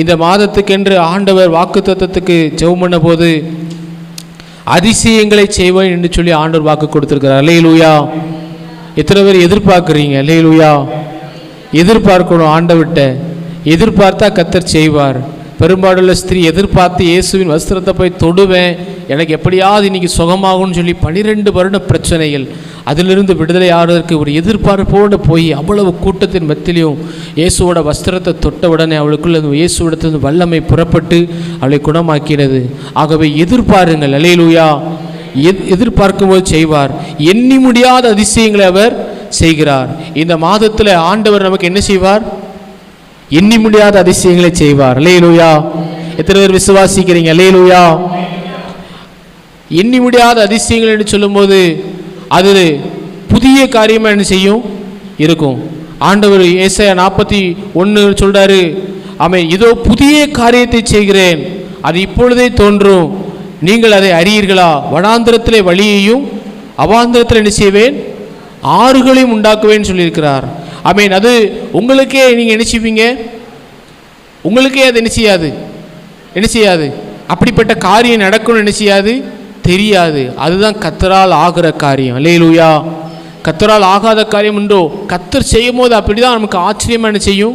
இந்த மாதத்துக்கென்று ஆண்டவர் வாக்குத்தத்தத்துக்கு ஜெபம் பண்ண போது அதிசயங்களை செய்வேன் என்று சொல்லி ஆண்டவர் வாக்கு கொடுத்திருக்கிறார். அல்லேலூயா. எத்தனை பேர் எதிர்பார்க்குறீங்க? அல்லேலூயா. எதிர்பார்க்கணும். ஆண்டவர்கிட்ட எதிர்பார்த்தா கர்த்தர் செய்வார். பெரும்பாலுள்ள ஸ்திரீ எதிர்பார்த்து இயேசுவின் வஸ்திரத்தை போய் தொடுவேன், எனக்கு எப்படியாவது இன்னைக்கு சுகமாகும்னு சொல்லி 12 வருட பிரச்சனைகள், அதிலிருந்து விடுதலை ஆகிறதுக்கு ஒரு எதிர்பார்ப்போடு போய் அவ்வளவு கூட்டத்தின் மத்தியிலையும் இயேசுவோட வஸ்திரத்தை தொட்ட உடனே அவளுக்குள்ள இயேசுவிடத்திலிருந்து வல்லமை புறப்பட்டு அவளை குணமாக்கினது. ஆகவே எதிர்பாருங்கள். அல்லேலூயா. எதிர்பார்க்கும்போது செய்வார். எண்ணி முடியாத அதிசயங்களை அவர் செய்கிறார். இந்த மாதத்தில் ஆண்டவர் நமக்கு என்ன செய்வார்? எண்ணி முடியாத அதிசயங்களை செய்வார். அல்லேலூயா. எத்தனை பேர் விசுவாசிக்கிறீங்க? அல்லேலூயா. எண்ணி முடியாத அதிசயங்கள் என்று சொல்லும்போது அது புதிய காரியமாக என்ன செய்யும் இருக்கும். ஆண்டவர் ஏசாயா 41 சொல்றாரு, ஆமென், இதோ புதிய காரியத்தை செய்கிறேன், அது இப்பொழுதே தோன்றும், நீங்கள் அதை அறியீர்களா? வனாந்திரத்திலே வழியையும் அவாந்திரத்தில் என்ன செய்வேன்? ஆறுகளையும் உண்டாக்குவேன்னு சொல்லியிருக்கிறார். ஆமென். அது உங்களுக்கே நீங்கள் என்ன செய்வீங்க? உங்களுக்கே அது என்ன செய்யாது? அப்படிப்பட்ட காரியம் நடக்கணும்னு என்ன செய்யாது? தெரியாது. அதுதான் கர்த்தரால் ஆகிற காரியம். அல்லேலூயா. கர்த்தரால் ஆகாத காரியம் உண்டோ? கர்த்தர் செய்யும் போது அப்படிதான் நமக்கு ஆச்சரியமாக என்ன செய்யும்?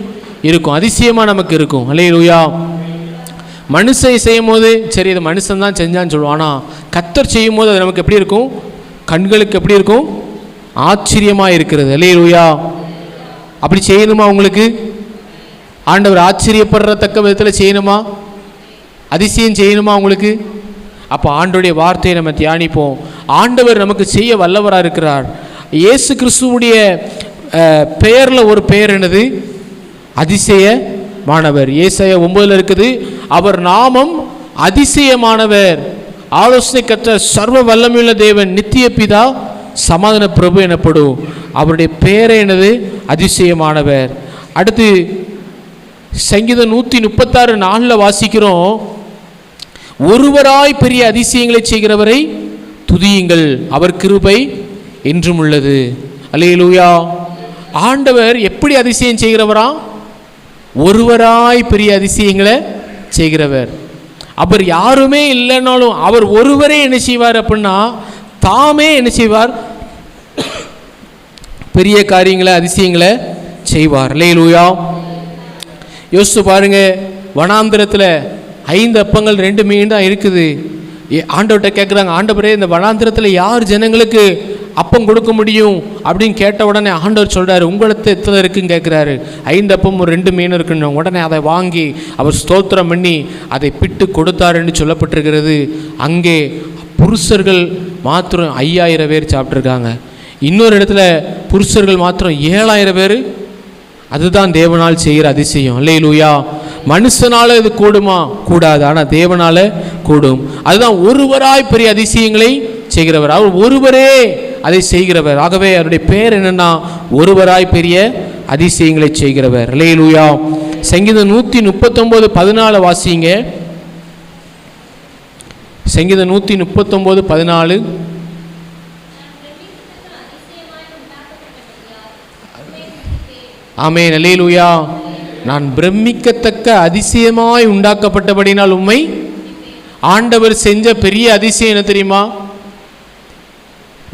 இருக்கும், அதிசயமாக நமக்கு இருக்கும். அல்லேலூயா. மனுஷன் செய்யும் போது சரி இது மனுஷன் தான் செஞ்சான்னு சொல்லுவோம். ஆனால் கர்த்தர் செய்யும் போது அது நமக்கு எப்படி இருக்கும்? கண்களுக்கு எப்படி இருக்கும்? ஆச்சரியமாக இருக்கிறது. அல்லேலூயா. அப்படி செய்யணுமா உங்களுக்கு? ஆண்டவர் ஆச்சரியப்படுறத்தக்க விதத்தில் செய்யணுமா? அதிசயம் செய்யணுமா உங்களுக்கு? அப்போ ஆண்டவருடைய வார்த்தையை நம்ம தியானிப்போம். ஆண்டவர் நமக்கு செய்ய வல்லவராக இருக்கிறார். இயேசு கிறிஸ்துவுடைய பெயரில் ஒரு பெயர் என்னது? அதிசயமானவர். ஏசாயா 9 இருக்குது, அவர் நாமம் அதிசயமானவர், ஆலோசனை கர்த்தர், சர்வ வல்லமையுள்ள தேவன், நித்திய பிதா, சமாதான பிரபு எனப்படும். அவருடைய பெயரை என்னது? அதிசயமானவர். அடுத்து சங்கீதம் 136:4 வாசிக்கிறோம், ஒருவராய் பெரிய அதிசயங்களை செய்கிறவரை துதியுங்கள், அவர் கிருபை என்றும் உள்ளது. அல்லேலூயா. ஆண்டவர் எப்படி அதிசயம் செய்கிறவரா? ஒருவராய் பெரிய அதிசயங்களை செய்கிறவர். அவர் யாருமே இல்லைனாலும் அவர் ஒருவரே என்ன செய்வார் அப்படின்னா, தாமே என்ன செய்வார்? பெரிய காரியங்களை அதிசயங்களை செய்வார். அல்லேலூயா. யோசிச்சு பாருங்க, வனாந்திரத்தில் 5 அப்பங்கள் 2 மீன் தான் இருக்குது. ஆண்டவர்கிட்ட கேட்குறாங்க, ஆண்டவரே இந்த வனாந்திரத்தில் யார் ஜனங்களுக்கு அப்பம் கொடுக்க முடியும் அப்படின்னு கேட்ட உடனே ஆண்டவர் சொல்கிறாரு, உங்களத்தை எத்தனை இருக்குன்னு கேட்குறாரு. 5 அப்பம் 2 மீன் இருக்குன்னு. உடனே அதை வாங்கி அவர் ஸ்தோத்திரம் பண்ணி அதை பிட்டு கொடுத்தாருன்னு சொல்லப்பட்டிருக்கிறது. அங்கே புருஷர்கள் மாத்திரம் 5000 பேர் சாப்பிட்ருக்காங்க. இன்னொரு இடத்துல புருஷர்கள் மாத்திரம் 7000 பேர். அதுதான் தேவனால் செய்கிற அதிசயம். அல்லேலூயா. மனுஷனால இது கூடுமா? கூடாது. ஆனால் தேவனால கூடும். அதுதான் ஒருவராய் பெரிய அதிசயங்களை செய்கிறவர். அவர் ஒருவரே அதை செய்கிறவர். ஆகவே அவருடைய பேர் என்னன்னா, ஒருவராய் பெரிய அதிசயங்களை செய்கிறவர். அல்லேலூயா. சங்கீதம் 139:14 வாசிங்க. சங்கீதம் 139:14. ஆமென். அல்லேலூயா. நான் பிரமிக்கத்தக்க அதிசயமாய் உண்டாக்கப்பட்டபடினால் உம்மை. ஆண்டவர் செஞ்ச பெரிய அதிசயம் என்ன தெரியுமா?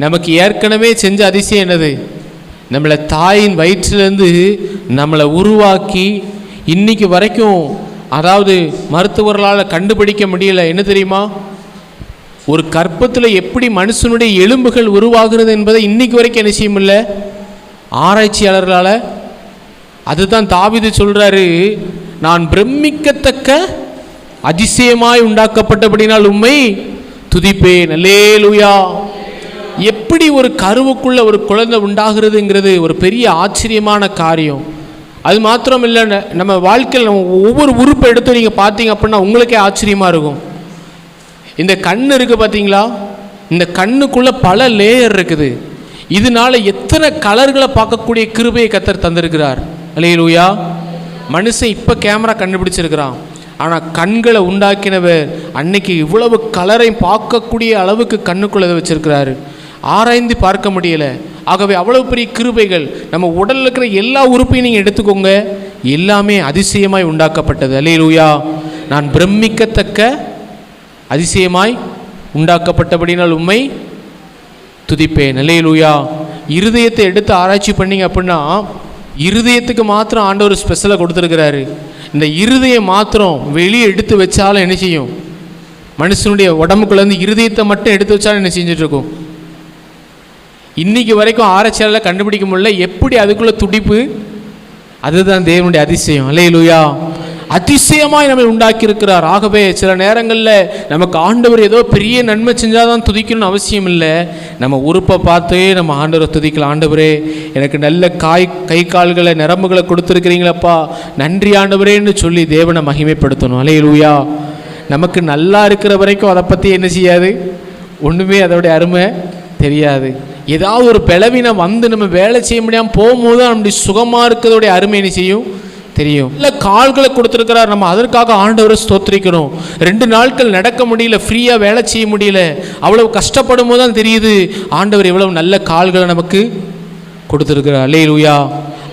நமக்கு ஏற்கனவே செஞ்ச அதிசயம் என்னது? நம்மளை தாயின் வயிற்றிலேருந்து நம்மளை உருவாக்கி இன்னைக்கு வரைக்கும், அதாவது மருத்துவர்களால் கண்டுபிடிக்க முடியல, என்ன தெரியுமா? ஒரு கர்ப்பத்தில் எப்படி மனுஷனுடைய எலும்புகள் உருவாகிறது என்பதை இன்னைக்கு வரைக்கும் என்ன செய்ய முடியல ஆராய்ச்சியாளர்களால். அதுதான் தாவீது சொல்றாரு, நான் பிரமிக்கத்தக்க அதிசயமாய் உண்டாக்கப்பட்டபடினால் உம்மை துதிப்பேன். அல்லேலூயா. எப்படி ஒரு கருவுக்குள்ள ஒரு குழந்தை உண்டாகிறதுங்கிறது ஒரு பெரிய ஆச்சரியமான காரியம். அது மாத்திரம் இல்லை, நம்ம வாழ்க்கையில் நம்ம ஒவ்வொரு உறுப்பை எடுத்து நீங்கள் பார்த்தீங்க அப்படின்னா உங்களுக்கே ஆச்சரியமாக இருக்கும். இந்த கண் இருக்குது பார்த்தீங்களா? இந்த கண்ணுக்குள்ளே பல லேயர் இருக்குது. இதனால எத்தனை கலர்களை பார்க்கக்கூடிய கிருபையை கர்த்தர் தந்திருக்கிறார். அல்லேலூயா. மனுஷன் இப்போ கேமரா கண்டுபிடிச்சிருக்கிறான், ஆனால் கண்களை உண்டாக்கினவர் அன்னைக்கு இவ்வளவு கலரை பார்க்கக்கூடிய அளவுக்கு கண்ணுக்குள்ளதை வச்சிருக்கிறாரு. ஆராய்ந்து பார்க்க முடியலை. ஆகவே அவ்வளவு பெரிய கிருபைகள். நம்ம உடலில் இருக்கிற எல்லா உறுப்பையும் நீங்கள் எடுத்துக்கோங்க, எல்லாமே அதிசயமாய் உண்டாக்கப்பட்டது. அல்லேலூயா. நான் பிரமிக்கத்தக்க அதிசயமாய் உண்டாக்கப்பட்டபடினால் உம்மை துதிப்பேன். அல்லேலூயா. இருதயத்தை எடுத்து ஆராய்ச்சி பண்ணிங்க அப்படின்னா இருதயத்துக்கு மாத்திரம் ஆண்டவர் ஸ்பெஷலாக கொடுத்துருக்கிறாரு. இந்த இருதயம் மாத்திரம் வெளியே எடுத்து வச்சாலும் என்ன செய்யும்? மனுஷனுடைய உடம்புக்குள்ளேருந்து இருதயத்தை மட்டும் எடுத்து வச்சாலும் என்ன செஞ்சிட்ருக்கும்? இன்றைக்கி வரைக்கும் ஆராய்ச்சியாளர் கண்டுபிடிக்க முடியல எப்படி அதுக்குள்ளே துடிப்பு. அதுதான் தேவனுடைய அதிசயம். அல்லேலூயா. அதிசயமாய் நம்மை உண்டாக்கி இருக்கிறார். ஆகவே சில நேரங்களில் நமக்கு ஆண்டவர் ஏதோ பெரிய நன்மை செஞ்சால் தான் துதிக்கணும்னு அவசியம் இல்லை. நம்ம உறுப்பை பார்த்தே நம்ம ஆண்டவரை துதிக்கலாம். ஆண்டவரே, எனக்கு நல்ல கை கால்களை நரம்புகளை கொடுத்துருக்கிறீங்களப்பா, நன்றி ஆண்டவரேன்னு சொல்லி தேவனை மகிமைப்படுத்தணும். அல்லேலூயா. நமக்கு நல்லா இருக்கிற வரைக்கும் அதை பற்றி என்ன செய்யாது? ஒன்றுமே அதோடைய அருமை தெரியாது. ஏதாவது ஒரு பலவீனம் வந்து நம்ம வேலை செய்ய முடியாமல் போகும்போது தான் நம்முடைய சுகமாக இருக்கிறதோடைய அருமை என்ன செய்யும்? தெரியும். இல்லை, கால்களை கொடுத்துருக்கிறார், நம்ம அதற்காக ஆண்டவரை ஸ்தோத்திரிக்கணும். 2 நாட்கள் நடக்க முடியல, ஃப்ரீயாக வேலை செய்ய முடியல, அவ்வளவு கஷ்டப்படும் போது தான் தெரியுது ஆண்டவர் எவ்வளவு நல்ல கால்களை நமக்கு கொடுத்துருக்கிறார். அல்லேலூயா.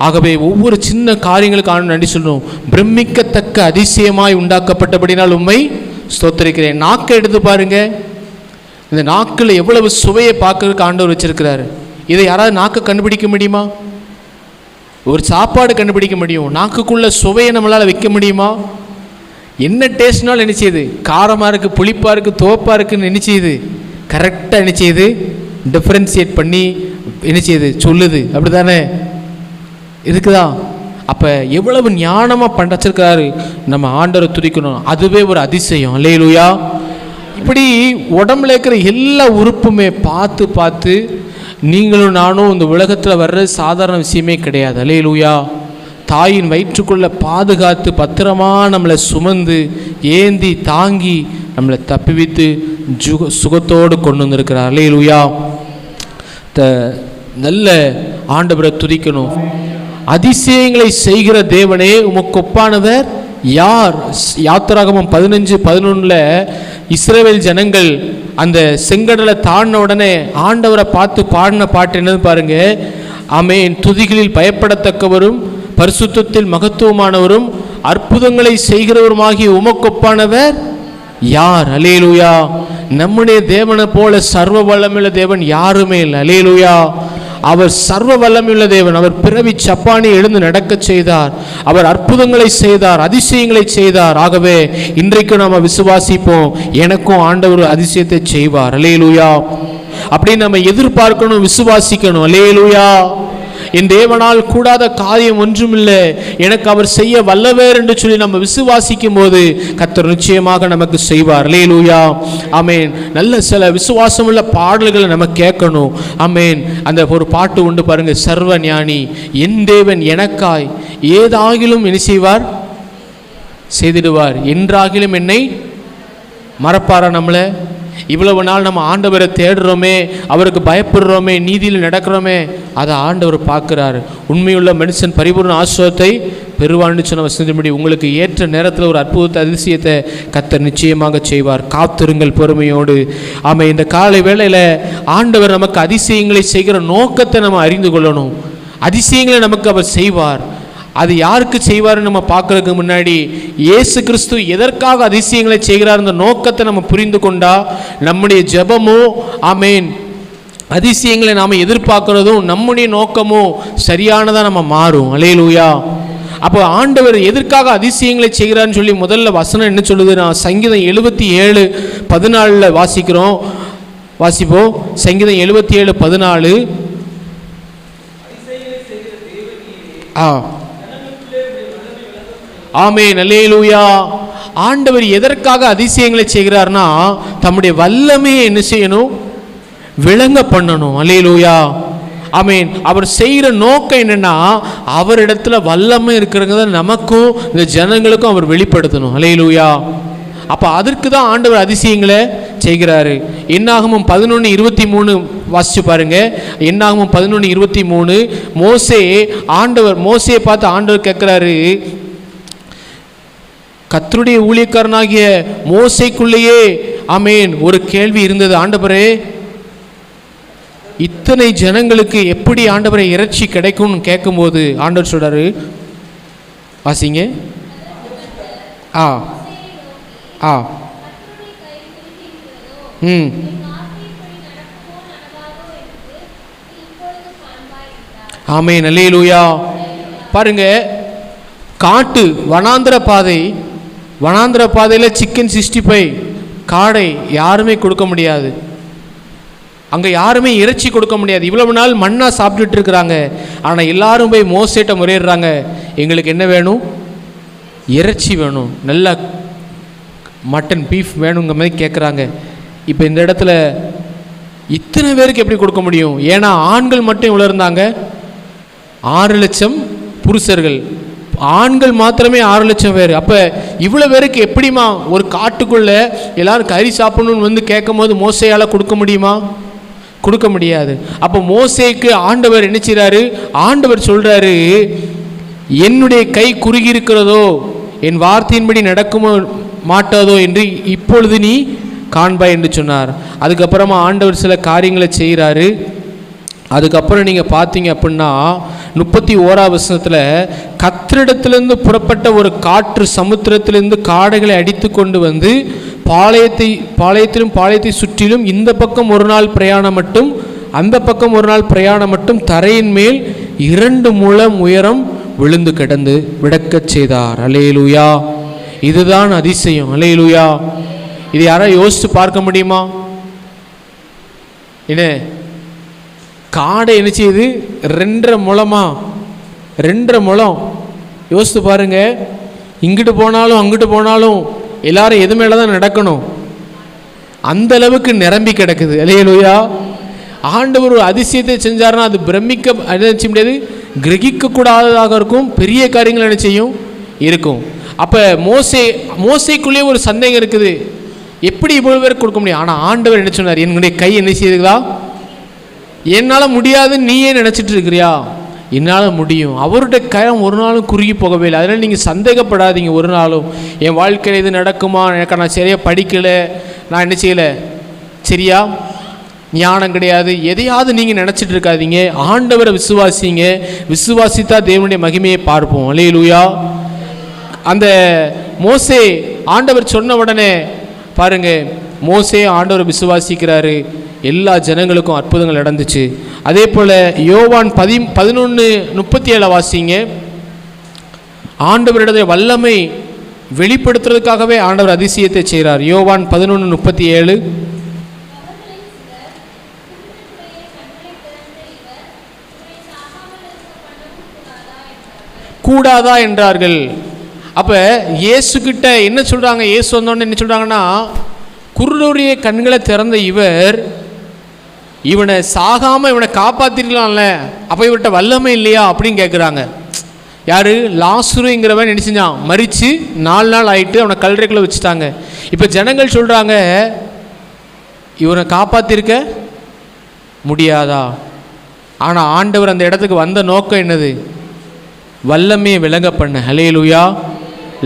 ஆகவே ஒவ்வொரு சின்ன காரியங்களுக்கு ஆண்டவர் நன்றி சொல்லணும். பிரமிக்கத்தக்க அதிசயமாய் உண்டாக்கப்பட்டபடினால் உம்மை ஸ்தோத்திரிக்கிறேன். நாக்கை எடுத்து பாருங்க. இந்த நாக்கில் எவ்வளவு சுவையை பார்க்கறதுக்கு ஆண்டவர் வச்சிருக்கிறாரு. இதை யாராவது நாக்கை கண்டுபிடிக்க முடியுமா? ஒரு சாப்பாடு கண்டுபிடிக்க முடியும், நாக்குக்குள்ள சுவையை நம்மளால் வைக்க முடியுமா? என்ன டேஸ்ட்னாலும் என்ன செய்யுது? காரமாக இருக்குது, புளிப்பாக இருக்குது, துவப்பாக இருக்குன்னு என்ன செய்யுது? கரெக்டாக என்ன செய்யுது? டிஃப்ரென்சியேட் பண்ணி என்ன செய்யுது? சொல்லுது. அப்படி தானே இருக்குதா? அப்போ எவ்வளவு ஞானமாக படைச்சிருக்கிறாரு. நம்ம ஆண்டவரை துதிக்கணும். அதுவே ஒரு அதிசயம். அல்லேலூயா. இப்படி உடம்புல இருக்கிற எல்லா உறுப்புமே பார்த்து பார்த்து நீங்களும் நானும் இந்த உலகத்தில் வர்றது சாதாரண விஷயமே கிடையாது. அல்லேலூயா. தாயின் வயிற்றுக்குள்ளே பாதுகாத்து பத்திரமா நம்மளை சுமந்து ஏந்தி தாங்கி நம்மளை தப்பிவித்து சுகத்தோடு கொண்டு வந்திருக்கிறார். அல்லேலூயா. நல்ல ஆண்டவரை துதிக்கணும். அதிசயங்களை செய்கிற தேவனே உமக்கு ஒப்பானவர் யார்? யாத்திராகமம் 15:11 இஸ்ரவேல் ஜனங்கள் அந்த செங்கடலை தாண்டின உடனே ஆண்டவரை பார்த்து பாடின பாட்டு என்னது பாருங்க. ஆமென். துதிகளில் பயப்படத்தக்கவரும் பரிசுத்தத்தில் மகத்துவமானவரும் அற்புதங்களை செய்கிறவருமாகிய உமக்கொப்பானவர் யார்? அல்லேலூயா. நம்முடைய தேவனை போல சர்வ வல்லமையுள்ள தேவன் யாருமே இல்லை. அல்லேலூயா. அவர் சர்வ வல்லமையுள்ள தேவன். அவர் பிறவி சப்பானி எழுந்து நடக்க செய்தார். அவர் அற்புதங்களை செய்தார், அதிசயங்களை செய்தார். ஆகவே இன்றைக்கு நாம் விசுவாசிப்போம், எனக்கும் ஆண்டவர் அதிசயத்தை செய்வார். அல்லேலூயா. அப்படின்னு நம்ம எதிர்பார்க்கணும், விசுவாசிக்கணும். அல்லேலூயா. என் தேவனால் கூடாத காரியம் ஒன்றுமில்லை, எனக்கு அவர் செய்ய வல்லவர் என்று சொல்லி நம்ம விசுவாசிக்கும் போது கர்த்தர் நிச்சயமாக நமக்கு செய்வார். அல்லேலூயா. ஆமென். நல்ல சில விசுவாசமுள்ள பாடல்களை நம்ம கேட்கணும். ஆமென். அந்த ஒரு பாட்டு உண்டு பாருங்க, சர்வ ஞானி என் தேவன் எனக்காய் ஏதாகிலும் என்ன செய்வார்? செய்திடுவார். என்றாகிலும் என்னை மறப்பாரா? நம்மளை இவ்வளவு நாள் நம்ம ஆண்டவரை தேடுறோமே, அவருக்கு பயப்படுறோமே, நீதியில் நடக்கிறோமே, அதை ஆண்டவர் பார்க்குறாரு. உண்மையுள்ள மனுஷன் பரிபூர்ண ஆசீர்வாதத்தை பெறுவான்னு சொன்ன வசனத்தின்படி உங்களுக்கு ஏற்ற நேரத்தில் ஒரு அற்புதத்தை அதிசயத்தை கர்த்தர் நிச்சயமாக செய்வார். காத்திருங்கள் பொறுமையோடு. ஆமாம். இந்த காலை வேளையில் ஆண்டவர் நமக்கு அதிசயங்களை செய்கிற நோக்கத்தை நம்ம அறிந்து கொள்ளணும். அதிசயங்களை நமக்கு அவர் செய்வார். அது யாருக்கு செய்வார்னு நம்ம பார்க்கறதுக்கு முன்னாடி இயேசு கிறிஸ்து எதற்காக அதிசயங்களை செய்கிறார் இந்த நோக்கத்தை நம்ம புரிந்து கொண்டா நம்முடைய ஜெபமோ ஆமென் அதிசயங்களை நாம் எதிர்பார்க்கிறதும் நம்முடைய நோக்கமோ சரியானதாக நம்ம மாறும். அல்லேலூயா. அப்போ ஆண்டவர் எதற்காக அதிசயங்களை செய்கிறான்னு சொல்லி முதல்ல வசனம் என்ன சொல்லுது? நான் சங்கீதம் 77:14 வாசிப்போம். சங்கீதம் 77:14. ஆமென். அல்லேலூயா. ஆண்டவர் எதற்காக அதிசயங்களை செய்கிறார்னா தம்முடைய வல்லமையை என்ன செய்யணும்? விளங்க பண்ணணும். அல்லேலூயா. ஆமென். அவர் செய்கிற நோக்கம் என்னன்னா அவரிடத்துல வல்லமை இருக்கிறத நமக்கும் இந்த ஜனங்களுக்கும் அவர் வெளிப்படுத்தணும். அல்லேலூயா. அப்போ அதற்கு தான் ஆண்டவர் அதிசயங்களை செய்கிறாரு. என்னாகமம் 11:23 வாசிச்சு பாருங்க. என்னாகமம் 11:23 மோசேயை பார்த்து ஆண்டவர் கேட்கிறாரு, கர்த்தருடைய ஊழியக்காரனாகிய மோசேக்குள்ளேயே ஆமென் ஒரு கேள்வி இருந்தது. ஆண்டவரே, இத்தனை ஜனங்களுக்கு எப்படி ஆண்டவரை இறைச்சி கிடைக்கும்னு கேட்கும்போது ஆண்டவர் சொல்றாரு, வாசிங்க. ஆ ஆ ம் ஆமென், அல்லேலூயா. பாருங்க, காட்டு வனாந்திர பாதையில் சிக்கன் 65 காடை யாருமே கொடுக்க முடியாது. அங்கே யாருமே இறைச்சி கொடுக்க முடியாது. இவ்வளவு நாள் மண்ணா சாப்பிட்டுட்டு இருக்கிறாங்க. ஆனால் எல்லாரும் போய் மோசேட்ட முறையிடுறாங்க, எங்களுக்கு என்ன வேணும்? இறைச்சி வேணும், நல்ல மட்டன் பீஃப் வேணுங்கிற மாதிரி கேட்குறாங்க. இப்போ இந்த இடத்துல இத்தனை பேருக்கு எப்படி கொடுக்க முடியும்? ஏன்னா ஆண்கள் மட்டும் இவ்வளோ இருந்தாங்க, 6 லட்சம் புருஷர்கள், ஆண்கள் மாத்திரமே 6 லட்சம் பேர். அப்போ இவ்வளோ பேருக்கு எப்படிமா ஒரு காட்டுக்குள்ளே எல்லாரும் கறி சாப்பிடணும்னு வந்து கேட்கும் போது மோசையால் கொடுக்க முடியுமா? கொடுக்க முடியாது. அப்போ மோசேக்கு ஆண்டவர் என்ன செய்கிறாரு? ஆண்டவர் சொல்கிறாரு, என்னுடைய கை குறுகி இருக்கிறதோ, என் வார்த்தையின்படி நடக்குமோ மாட்டாதோ என்று இப்பொழுது நீ காண்பாய் என்று சொன்னார். அதுக்கப்புறமா ஆண்டவர் சில காரியங்களை செய்கிறாரு. அதுக்கப்புறம் நீங்கள் பார்த்தீங்க அப்படின்னா 31ஆம் வசனத்தில், கர்த்தரிடத்திலிருந்து புறப்பட்ட ஒரு காற்று சமுத்திரத்திலிருந்து காடைகளை அடித்து கொண்டு வந்து பாளையத்தை சுற்றிலும் இந்த பக்கம் ஒரு நாள் பிரயாணம் மட்டும் அந்த பக்கம் ஒரு நாள் பிரயாணம் மட்டும் தரையின் மேல் 2 முழம் உயரம் விழுந்து கிடந்து விடக்கச் செய்தார். அல்லேலூயா. இதுதான் அதிசயம். அல்லேலூயா. இது யாராவது யோசித்து பார்க்க முடியுமா? என்ன காடை என்ன செய்யுது? 2.5 முழமா? 2.5 முழம். யோசித்து பாருங்க. இங்கிட்டு போனாலும் அங்கிட்டு போனாலும் எல்லாரும் எது மேலே தான் நடக்கணும், அந்த அளவுக்கு நிரம்பி கிடக்குது. அல்லேலூயா. ஆண்டவர் ஒரு அதிசயத்தை செஞ்சாருன்னா அது பிரமிக்க நினைச்ச முடியாது, கிரகிக்க கூடாததாக இருக்கும். பெரிய காரியங்கள் என்ன செய்யும்? இருக்கும். அப்போ மோசைக்குள்ளேயே ஒரு சந்தேகம் இருக்குது, எப்படி இவ்வளவு பேருக்கு கொடுக்க முடியும்? ஆனால் ஆண்டவர் என்ன சொன்னார்? என்னுடைய கை என்ன செய்யுதா? என்னால் முடியாது நீயே நினச்சிட்டு இருக்கிறியா? என்னால் முடியும். அவருடைய கரம் ஒரு நாளும் குறுகி போகவே இல்லை. அதனால் நீங்கள் சந்தேகப்படாதீங்க. ஒரு நாளும் என் வாழ்க்கையில் இது நடக்குமா, எனக்கு நான் சரியாக படிக்கலை, நான் என்ன செய்யலை, சரியா ஞானம் கிடையாது, எதையாவது நீங்கள் நினச்சிட்டு இருக்காதீங்க. ஆண்டவரை விசுவாசிங்க. விசுவாசித்தா தேவனுடைய மகிமையை பார்ப்போம். அல்லேலூயா. அந்த மோசே ஆண்டவர் சொன்ன உடனே பாருங்க, மோசே ஆண்டவரை விசுவாசிக்கிறாரு, எல்லா ஜனங்களுக்கும் அற்புதங்கள் நடந்துச்சு. அதே போல் யோவான் 11:37 வாசிங்க. ஆண்டவருடைய வல்லமை வெளிப்படுத்துறதுக்காகவே ஆண்டவர் அதிசயத்தை செய்கிறார். யோவான் 11:37. கூடாதா என்றார்கள். அப்போ இயேசுக்கிட்ட என்ன சொல்கிறாங்க? இயேசு வந்தோடனே என்ன சொல்கிறாங்கன்னா, குருடருடைய கண்களை திறந்த இவனை சாகாமல் இவனை காப்பாற்றிருக்கலாம்ல, அப்போ இவர்கிட்ட வல்லமை இல்லையா அப்படின்னு கேட்குறாங்க. யார்? லாசுருங்கிறவன் என்ன செஞ்சான்? மரித்து 4 நாள் ஆகிட்டு அவனை கல்லறைக்குள்ளே வச்சுட்டாங்க. இப்போ ஜனங்கள் சொல்கிறாங்க, இவனை காப்பாற்றிருக்க முடியாதா? ஆனால் ஆண்டவர் அந்த இடத்துக்கு வந்த நோக்கம் என்னது? வல்லமையை விளங்க பண்ண. அல்லேலூயா.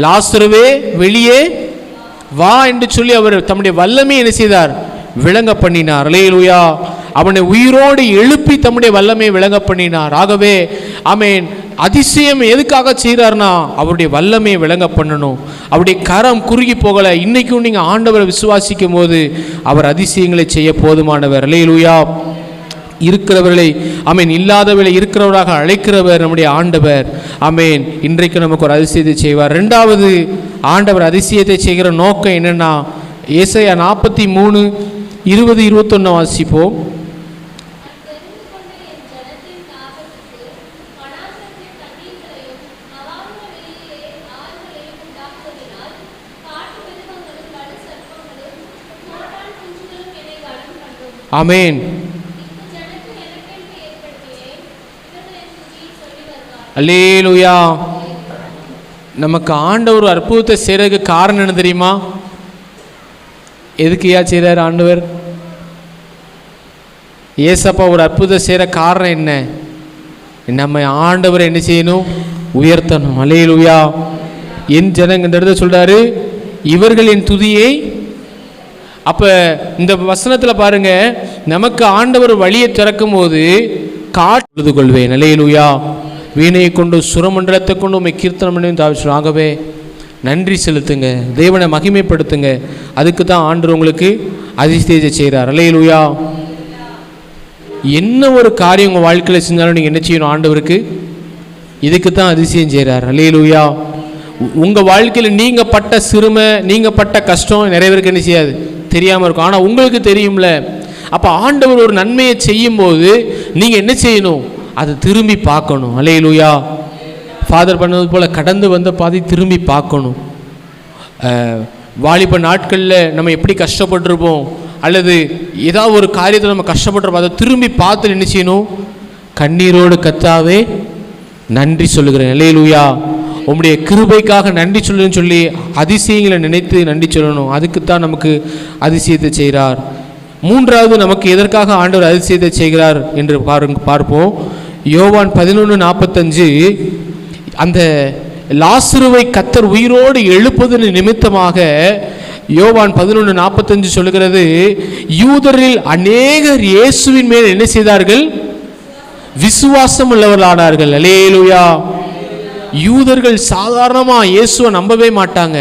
லாசுருவே வெளியே வா என்று சொல்லி அவர் தம்முடைய வல்லமையை என்ன செய்தார்? விளங்க பண்ணினார். அல்லேலூயா. அவனை உயிரோடு எழுப்பி தம்முடைய வல்லமையை விளங்க பண்ணினார். ஆகவே ஆமென். அதிசயம் எதுக்காக செய்கிறார்னா அவருடைய வல்லமையை விளங்க பண்ணணும். அவருடைய கரம் குறுகி போகலை. இன்றைக்கும் நீங்கள் ஆண்டவரை விசுவாசிக்கும் போது அவர் அதிசயங்களை செய்ய போதுமானவர். அல்லேலூயா. இருக்கிறவர்களை ஆமேன், இல்லாதவர்களை இருக்கிறவராக அழைக்கிறவர் நம்முடைய ஆண்டவர். ஆமேன். இன்றைக்கு நமக்கு ஒரு அதிசயத்தை செய்வார். 2வது ஆண்டவர் அதிசயத்தை செய்கிற நோக்கம் என்னென்னா, ஏசாயா 43:20-21 வாசிப்போம். ஆமேன். அல்லேலூயா. நமக்கு ஆண்டவர் ஒரு அற்புதத்தை செய்கிறதுக்கு காரணம் என்ன தெரியுமா? எதுக்கு செய்கிறார் ஆண்டவர்? ஏசப்பா ஒரு அற்புதத்தை செய்கிற காரணம் என்ன? நம்ம ஆண்டவர் என்ன செய்யணும்? உயர்த்தணும். அல்லேலூயா. என் ஜனங்க இந்த இடத்துல சொல்கிறாரு, இவர்கள் என் துதியை. அப்போ இந்த வசனத்தில் பாருங்க, நமக்கு ஆண்டவர் வழியை திறக்கும் போது காத்து கொள்வேன். அல்லேலூயா. வீணையை கொண்டு சுரமண்டலத்தை கொண்டு உண்மை கீர்த்தனம் பண்ணி தாவிச்சு. ஆகவே நன்றி செலுத்துங்க, தேவனை மகிமைப்படுத்துங்க. அதுக்கு தான் ஆண்டவர் உங்களுக்கு அதிசயத்தை செய்கிறார். அல்லேலூயா. என்ன ஒரு காரியம் உங்கள் வாழ்க்கையில் செஞ்சாலும் நீங்கள் என்ன செய்யணும்? ஆண்டவருக்கு இதுக்கு தான் அதிசயம் செய்கிறார். அல்லேலூயா. உங்கள் வாழ்க்கையில் நீங்கள் பட்ட சிறுமை, நீங்கள் பட்ட கஷ்டம் நிறைய பேருக்கு என்ன செய்யாது, தெரியாமல் இருக்கும். ஆனால் உங்களுக்கு தெரியும்ல. அப்போ ஆண்டவர் ஒரு நன்மையை செய்யும்போது நீங்கள் என்ன செய்யணும்? அதை திரும்பி பார்க்கணும். அல்லேலூயா. ஃபாதர் பண்ணது போல் கடந்து வந்த பாதை திரும்பி பார்க்கணும். வாலிப நாட்களில் நம்ம எப்படி கஷ்டப்பட்டிருப்போம், அல்லது ஏதாவது ஒரு காரியத்தில் நம்ம கஷ்டப்பட்டிருப்போம், அதை திரும்பி பார்த்து என்ன செய்யணும்? கண்ணீரோடு கர்த்தாவே நன்றி சொல்லுகிறேன், அல்லேலூயா, உம்முடைய கிருபைக்காக நன்றி சொல்லுன்னு சொல்லி அதிசயங்களை நினைத்து நன்றி சொல்லணும். அதுக்குத்தான் நமக்கு அதிசயத்தை செய்கிறார். மூன்றாவது, நமக்கு எதற்காக ஆண்டவர் அதிசயத்தை செய்கிறார் என்று பார்ப்போம். யோவான் 11:45, அந்த லாசருவை கர்த்தர் உயிரோடு எழுப்பது நிமித்தமாக யோவான் 11:45 சொல்லுகிறது, யூதரில் அநேகர் இயேசுவின் மேல் என்ன செய்தார்கள்? விசுவாசம் உள்ளவர்களானார்கள். அல்லேலூயா. யூதர்கள் சாதாரணமாக இயேசுவை நம்பவே மாட்டாங்க.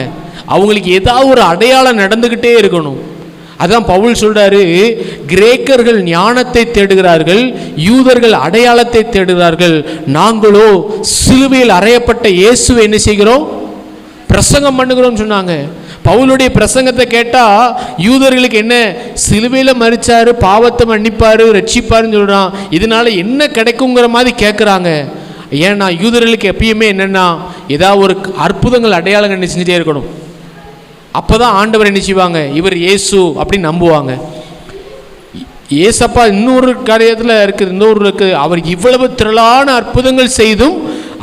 அவங்களுக்கு ஏதாவது ஒரு அடையாளம் நடந்துக்கிட்டே இருக்கணும். அதான் பவுல் சொல்றாரு, கிரேக்கர்கள் ஞானத்தை தேடுகிறார்கள், யூதர்கள் அடையாளத்தை தேடுகிறார்கள், நாங்களோ சிலுவையில் அறையப்பட்ட இயேசுவை என்ன செய்கிறோம்? பிரசங்கம் பண்ணுகிறோம் சொன்னாங்க. பவுலுடைய பிரசங்கத்தை கேட்டால் யூதர்களுக்கு என்ன, சிலுவையில் மரிச்சாரு, பாவத்தை மன்னிப்பாரு, ரட்சிப்பாருன்னு சொல்கிறான், இதனால என்ன கிடைக்குங்கிற மாதிரி கேட்குறாங்க. ஏன்னா யூதர்களுக்கு எப்பயுமே என்னென்னா ஏதாவது ஒரு அற்புதங்கள் அடையாளங்கள் என்ன செஞ்சுட்டே இருக்கணும். அப்போ தான் ஆண்டவர் என்ன செய்வாங்க? இவர் இயேசு அப்படின்னு நம்புவாங்க. ஏசப்பா இன்னொரு காரியத்தில் இருக்குது, இன்னொரு இருக்குது, அவர் இவ்வளவு திரளான அற்புதங்கள் செய்தும்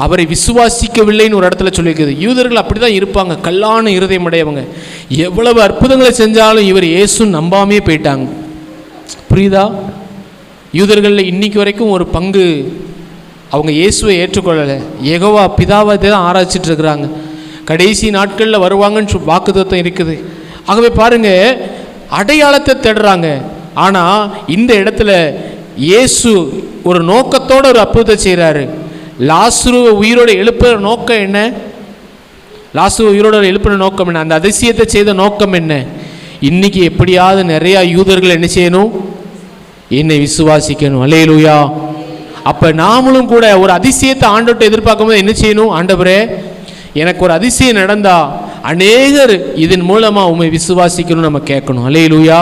அவரை விசுவாசிக்கவில்லைன்னு ஒரு இடத்துல சொல்லியிருக்குது. யூதர்கள் அப்படி தான் இருப்பாங்க, கல்லான இருதயம் உடையவங்க. எவ்வளவு அற்புதங்களை செஞ்சாலும் இவர் இயேசு நம்பாமே போயிட்டாங்க. புரியுதா? யூதர்களில் இன்னைக்கு வரைக்கும் ஒரு பங்கு அவங்க இயேசுவை ஏற்றுக்கொள்ளலை, யெகோவா பிதாவை தான் ஆராய்ச்சிட்டு இருக்கிறாங்க. கடைசி நாட்களில் வருவாங்கன்னு வாக்குத்தத்தம் இருக்குது. ஆகவே பாருங்க, அடையாளத்தை தேடுறாங்க. ஆனால் இந்த இடத்துல இயேசு ஒரு நோக்கத்தோடு ஒரு அற்புதத்தை செய்கிறாரு. லாசருவை உயிரோடு எழுப்புற நோக்கம் என்ன? லாசருவை உயிரோடு எழுப்புற நோக்கம் என்ன? அந்த அதிசயத்தை செய்த நோக்கம் என்ன? இன்னைக்கு எப்படியாவது நிறையா யூதர்கள் என்ன செய்யணும்? என்னை விசுவாசிக்கணும். அல்லேலூயா. அப்போ நாமளும் கூட ஒரு அதிசயத்தை ஆண்டவர்கிட்ட எதிர்பார்க்கும் போது என்ன செய்யணும்? ஆண்டவரே, எனக்கு ஒரு அதிசயம் நடந்தா அநேகர் இதன் மூலமாக உண்மை விசுவாசிக்கணும் நம்ம கேட்கணும். அல்லேலூயா.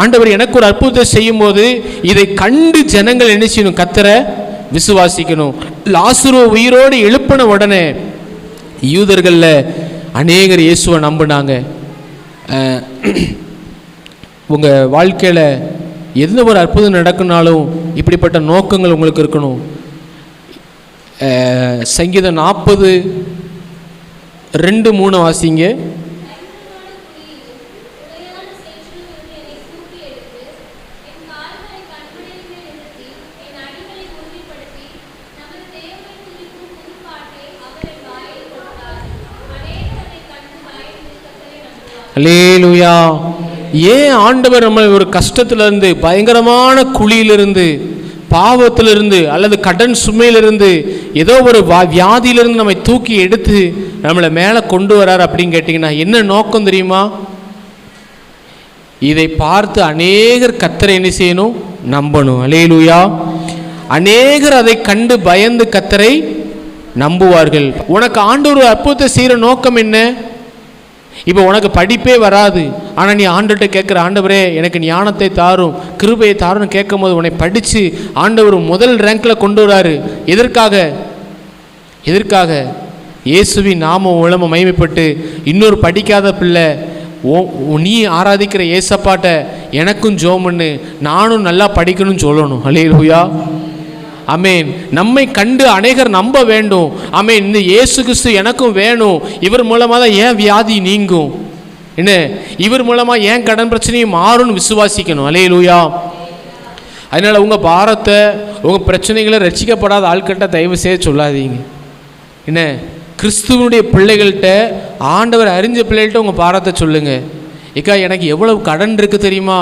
ஆண்டவர் எனக்கு ஒரு அற்புதத்தை செய்யும் போது இதை கண்டு ஜனங்கள் என்ன செய்யணும்? கர்த்தரை விசுவாசிக்கணும். லாசரு உயிரோடு எழுப்பின உடனே யூதர்களில் அநேகர் இயேசுவை நம்பினாங்க. உங்கள் வாழ்க்கையில் எந்த ஒரு அற்புதம் நடக்குனாலும் இப்படிப்பட்ட நோக்கங்கள் உங்களுக்கு இருக்கணும். சங்கீதம் 40:2-3 வாசிங்க. அல்லேலூயா. ஏன் ஆண்டவர் நம்ம ஒரு கஷ்டத்திலிருந்து, பயங்கரமான குழியிலிருந்து, பாவத்திலிருந்து, அல்லது கடன் சுமையிலிருந்து, ஏதோ ஒரு வியாதியிலிருந்து நம்மை தூக்கி எடுத்து நம்மளை மேலே கொண்டு வரார் அப்படின்னு கேட்டிங்கன்னா என்ன நோக்கம் தெரியுமா? இதை பார்த்து அநேகர் கர்த்தரை என்ன செய்யணும்? நம்பணும். அல்லேலூயா. அநேகர் அதை கண்டு பயந்து கர்த்தரை நம்புவார்கள். உனக்கு ஆண்டவர் அற்புதத்தை செய்கிற நோக்கம் என்ன? இப்போ உனக்கு படிப்பே வராது, ஆனால் நீ ஆண்டவர்கிட்ட கேட்குற, ஆண்டவரே எனக்கு ஞானத்தை தாரும், கிருபையை தாருன்னு கேட்கும் போது உன்னை படித்து ஆண்டவர் முதல் ரேங்கில் கொண்டு வராரு. எதற்காக? இயேசுவின் நாமம் உலம மகிமைப்பட்டு இன்னொரு படிக்காத பிள்ளை நீ ஆராதிக்கிற ஏசப்பாட்ட எனக்கும் ஜெபம் பண்ணு, நானும் நல்லா படிக்கணும்னு சொல்லணும். அல்லேலூயா. ஆமென். நம்மை கண்டு அநேகர் நம்ப வேண்டும். ஆமென். இந்த இயேசு கிறிஸ்து எனக்கும் வேணும், இவர் மூலமாக தான் ஏன் வியாதி நீங்கும், என்ன இவர் மூலமாக ஏன் கடன் பிரச்சனையும் மாறும்னு விசுவாசிக்கணும். அல்லேலூயா. அதனால் உங்கள் பாரத்தை, உங்கள் பிரச்சனைகளை ரட்சிக்கப்படாத ஆட்கள்கிட்ட தயவு செய்ய சொல்லாதீங்க. என்ன, கிறிஸ்துவனுடைய பிள்ளைகள்கிட்ட, ஆண்டவர் அறிஞ்ச பிள்ளைகள்கிட்ட உங்கள் பாரத்தை சொல்லுங்கள். ஏக்கா எனக்கு எவ்வளவு கடன் இருக்குது தெரியுமா?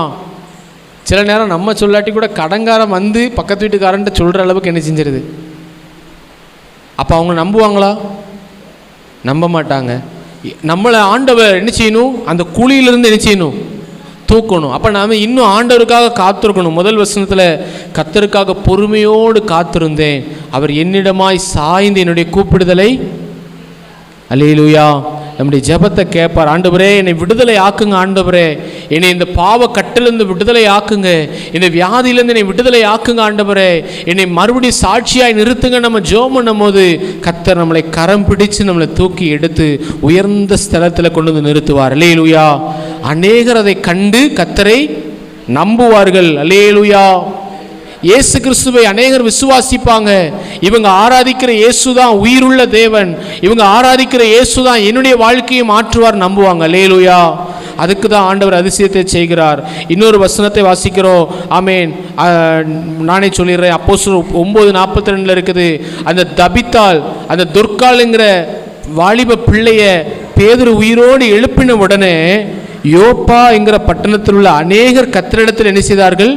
சில நேரம் நம்ம சொல்லாட்டி கூட கடன்காரன் வந்து பக்கத்து வீட்டுக்காரன்ட்டு சொல்கிற அளவுக்கு என்ன செஞ்சிருது. அப்போ அவங்க நம்புவாங்களா? நம்ப மாட்டாங்க. நம்மளை ஆண்டவர் என்ன செய்யணும்? அந்த குழியிலிருந்து என்ன செய்யணும்? தூக்கணும். அப்போ நாம் இன்னும் ஆண்டவருக்காக காத்திருக்கணும். முதல் வசனத்தில் கர்த்தருக்காக பொறுமையோடு காத்திருந்தேன், அவர் என்னிடமாய் சாய்ந்து என்னுடைய கூப்பிடுதலை, அல்லேலூயா, நம்முடைய ஜெபத்தை கேட்பார். ஆண்டவரே என்னை விடுதலை ஆக்குங்க, ஆண்டவரே என்னை இந்த பாவ கட்டிலிருந்து விடுதலை ஆக்குங்க, இந்த வியாதியிலேருந்து என்னை விடுதலை ஆக்குங்க, ஆண்டவரே என்னை மறுபடியும் சாட்சியாய் நிறுத்துங்க. நம்ம ஜெபம் பண்ணும் போது கர்த்தர் நம்மளை கரம் பிடிச்சு நம்மளை தூக்கி எடுத்து உயர்ந்த ஸ்தலத்தில் கொண்டு வந்து நிறுத்துவார். அல்லேலூயா. அநேகர் அதை கண்டு கர்த்தரை நம்புவார்கள். அல்லேலூயா. இயேசு கிறிஸ்துவை அநேகர் விசுவாசிப்பாங்க. இவங்க ஆராதிக்கிற இயேசு தான் உயிருள்ள தேவன், இவங்க ஆராதிக்கிற இயேசு தான் என்னுடைய வாழ்க்கையை மாற்றுவார், நம்புவாங்க. அல்லேலூயா. அதுக்கு தான் ஆண்டவர் அதிசயத்தை செய்கிறார். இன்னொரு வசனத்தை வாசிக்கிறோம். ஆமேன். நானே சொல்லிடுறேன். அப்போஸ்தலர் 9:42 இருக்குது. அந்த தபித்தாள், அந்த துர்காளுங்கிற வாலிப பிள்ளைய பேதுரு உயிரோடு எழுப்பின உடனே யோப்பா என்கிற பட்டணத்தில் உள்ள அநேகர் கர்த்தரிடத்தில் என்ன செய்தார்கள்?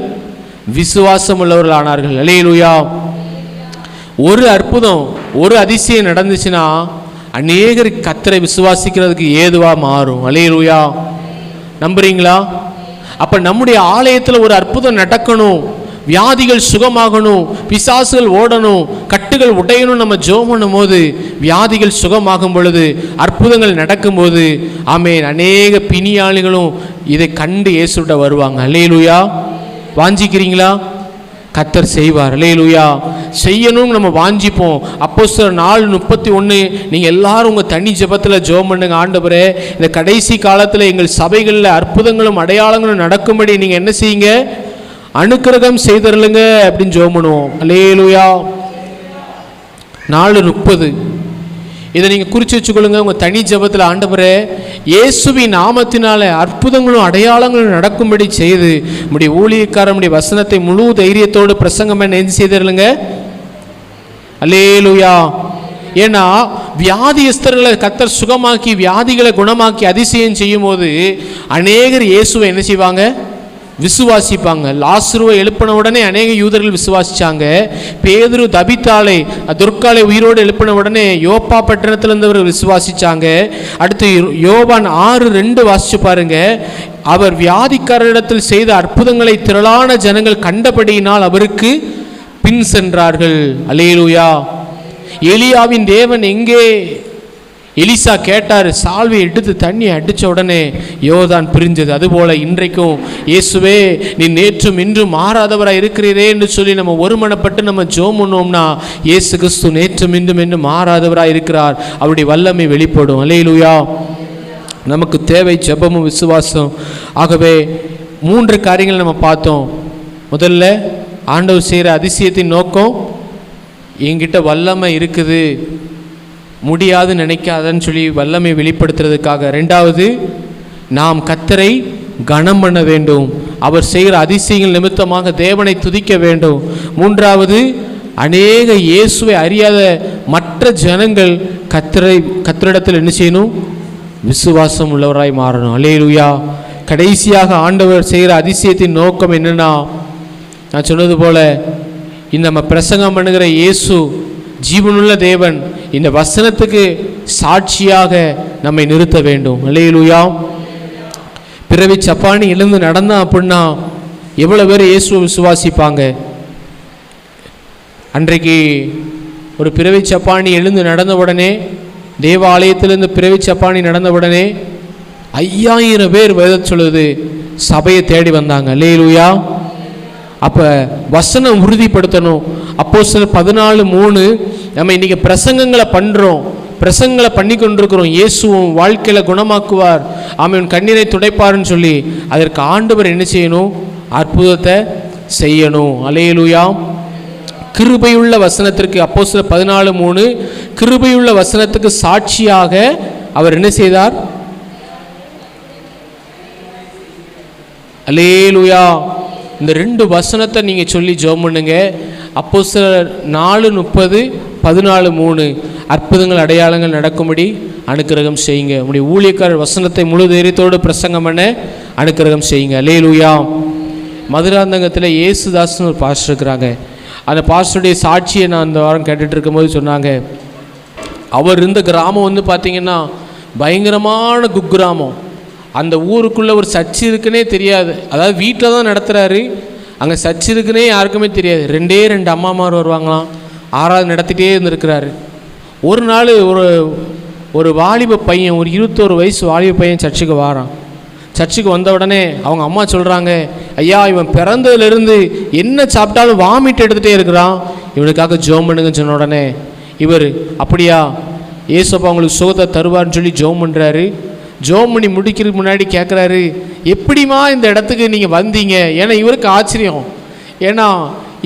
விசுவாசம் உள்ளவர்கள் ஆனார்கள். அல்லேலூயா. ஒரு அற்புதம், ஒரு அதிசயம் நடந்துச்சுன்னா அநேகர் கர்த்தரை விசுவாசிக்கிறதுக்கு ஏதுவா மாறும். அல்லேலூயா. நம்புறீங்களா? அப்ப நம்முடைய ஆலயத்தில் ஒரு அற்புதம் நடக்கணும், வியாதிகள் சுகமாகணும், பிசாசுகள் ஓடணும், கட்டுகள் உடையணும். நம்ம ஜெபம் பண்ணும் போது வியாதிகள் சுகமாகும் பொழுது, அற்புதங்கள் நடக்கும்போது, ஆமேன், அநேக பிணியாளிகளும் இதை கண்டு இயேசுவிட்ட வருவாங்க. அல்லேலூயா. வாஞ்சிக்கிறீங்களா? கர்த்தர் செய்வார். அல்லேலூயா. செய்யணும் நம்ம வாஞ்சிப்போம். அப்போஸ்தலர் 4:31 நீங்கள் எல்லாரும் உங்கள் தனி ஜெபத்தில் ஜெபம் பண்ணுங்க. ஆண்டவரே இந்த கடைசி காலத்தில் எங்கள் சபைகளில் அற்புதங்களும் அடையாளங்களும் நடக்கும்படி நீங்கள் என்ன செய்யுங்க? அனுக்கிரகம் செய்தருளுங்க அப்படின்னு ஜெபம் பண்ணுவோம். அல்லேலூயா. 4:30 இதை நீங்கள் குறித்து வச்சுக்கொள்ளுங்க உங்கள் தனி ஜெபத்தில். ஆண்டவரே இயேசுவின் நாமத்தினால அற்புதங்களும் அடையாளங்களும் நடக்கும்படி செய்து நம்முடைய ஊழியக்காரனுடைய வசனத்தை முழு தைரியத்தோடு பிரசங்கம் என்ன செய்திருங்க. அல்லேலூயா. ஏன்னா வியாதியஸ்தர்களை கர்த்தர் சுகமாக்கி வியாதிகளை குணமாக்கி அதிசயம் செய்யும் போது அநேகர் இயேசுவை என்ன செய்வாங்க? விசுவாசிப்பாங்க. லாசருவை எழுப்பின உடனே அநேக யூதர்கள் விசுவாசிச்சாங்க. பேதுரு தபித்தாளை துர்காளை உயிரோடு எழுப்பின உடனே யோப்பா பட்டணத்தில் இருந்தவர் விசுவாசிச்சாங்க. அடுத்து யோவான் 6:2 வாசிச்சு பாருங்க. அவர் வியாதிக்காரரிடத்தில் செய்த அற்புதங்களை திரளான ஜனங்கள் கண்டபடியினால் அவருக்கு பின் சென்றார்கள். அல்லேலூயா. எலியாவின் தேவன் எங்கே? எலிசா கேட்டார். சால்வை எடுத்து தண்ணியை அடித்த உடனே யோர்தான் பிரிஞ்சது. அதுபோல் இன்றைக்கும் இயேசுவே நீ நேற்றும் இன்றும் மாறாதவராக இருக்கிறீரே என்று சொல்லி நம்ம ஒருமனப்பட்டு நம்ம ஜெபம் பண்ணுவோம்னா இயேசு கிறிஸ்து நேற்றும் இன்றும் என்று மாறாதவராக இருக்கிறார். அவருடைய வல்லமை வெளிப்படும். அல்லேலூயா. நமக்கு தேவை ஜெபமும் விசுவாசம். ஆகவே 3 காரியங்கள் நம்ம பார்த்தோம். முதல்ல ஆண்டவர் செய்கிற அதிசயத்தின் நோக்கம், என்கிட்ட வல்லமை இருக்குது, முடியாது நினைக்காதன்னு சொல்லி வல்லமை வெளிப்படுத்துறதுக்காக. 2வது நாம் கர்த்தரை கனம் பண்ண வேண்டும், அவர் செய்கிற அதிசயங்கள் நிமித்தமாக தேவனை துதிக்க வேண்டும். 3வது அநேக இயேசுவை அறியாத மற்ற ஜனங்கள் கர்த்தரிடத்தில் என்ன செய்யணும்? விசுவாசம் உள்ளவராய் மாறணும். அல்லேலூயா. கடைசியாக ஆண்டவர் செய்கிற அதிசயத்தின் நோக்கம் என்னன்னா, நான் சொன்னது போல இந்த நம்ம பிரசங்கம் பண்ணுகிற இயேசு ஜீவனுள்ள தேவன், இந்த வசனத்துக்கு சாட்சியாக நம்மை நிறுத்த வேண்டும். அல்லேலூயா. பிறவி சப்பானி எழுந்து நடந்தான் அப்படின்னா எவ்வளோ பேர் இயேசுவை விசுவாசிப்பாங்க? அன்றைக்கு ஒரு பிறவி சப்பானி எழுந்து நடந்த உடனே, தேவாலயத்திலிருந்து பிறவி சப்பானி நடந்த உடனே 5000 பேர் வேதம் சொல்லுது சபையை தேடி வந்தாங்க. அல்லேலூயா. அப்போ வசனம் உறுதிப்படுத்தணும். அப்போஸ்தலர் 14:3 நம்ம இன்றைக்கி பிரசங்கங்களை பண்ணுறோம், பிரசங்களை பண்ணி கொண்டிருக்கிறோம். இயேசுவும் வாழ்க்கையில் குணமாக்குவார், அவன் கண்ணீரை துடைப்பார்னு சொல்லி அதற்கு ஆண்டவர் என்ன செய்யணும்? அற்புதத்தை செய்யணும். அல்லேலூயா. கிருபையுள்ள வசனத்திற்கு, அப்போஸ்தலர் 14:3 கிருபையுள்ள வசனத்துக்கு சாட்சியாக அவர் என்ன செய்தார்? அல்லேலூயா. இந்த 2 வசனத்தை நீங்கள் சொல்லி ஜெபம் பண்ணுங்க. அப்போஸ்தலர் 4:30 14:3 அற்புதங்கள் அடையாளங்கள் நடக்கும்படி அனுக்கிரகம் செய்யுங்க. உங்களுடைய ஊழியக்காரர் வசனத்தை முழு தைரியத்தோடு பிரசங்கம் பண்ண அனுக்கிரகம் செய்யுங்க. அல்லேலூயா. மதுராந்தகத்தில் இயேசுதாஸ்னு ஒரு பாஸ்டர் இருக்கிறாங்க. அந்த பாஸ்டருடைய சாட்சியை நான் அந்த வாரம் கேட்டுட்டு இருக்கும்போது சொன்னாங்க, அவர் இருந்த கிராமம் வந்து பார்த்திங்கன்னா பயங்கரமான குக்கிராமம். அந்த ஊருக்குள்ளே ஒரு சர்ச் இருக்குன்னே தெரியாது. அதாவது வீட்டில் தான் நடத்துகிறாரு, அங்கே சர்ச் இருக்குன்னே யாருக்குமே தெரியாது. 2 அம்மாமார் வருவாங்களாம், ஆராதனை நடத்திட்டே இருந்திருக்கிறாரு. ஒரு நாள் ஒரு வாலிப பையன், ஒரு 21 வயசு வாலிப பையன் சர்ச்சுக்கு வாரான். சர்ச்சுக்கு வந்த உடனே அவங்க அம்மா சொல்கிறாங்க, ஐயா இவன் பிறந்ததுலேருந்து என்ன சாப்பிட்டாலும் வாமிட் எடுத்துகிட்டே இருக்கிறான், இவனுக்காக ஜெபம் பண்ணுங்கன்னு சொன்ன உடனே இவர் அப்படியா ஏசப்பா அவங்களுக்கு சுகத்தை தருவார்னு சொல்லி ஜெபம் பண்ணுறாரு. ஜெபம் பண்ணி முடிக்கிறதுக்கு முன்னாடி கேட்குறாரு, எப்படிமா இந்த இடத்துக்கு நீங்கள் வந்தீங்க? ஏன்னா இவருக்கு ஆச்சரியம். ஏன்னா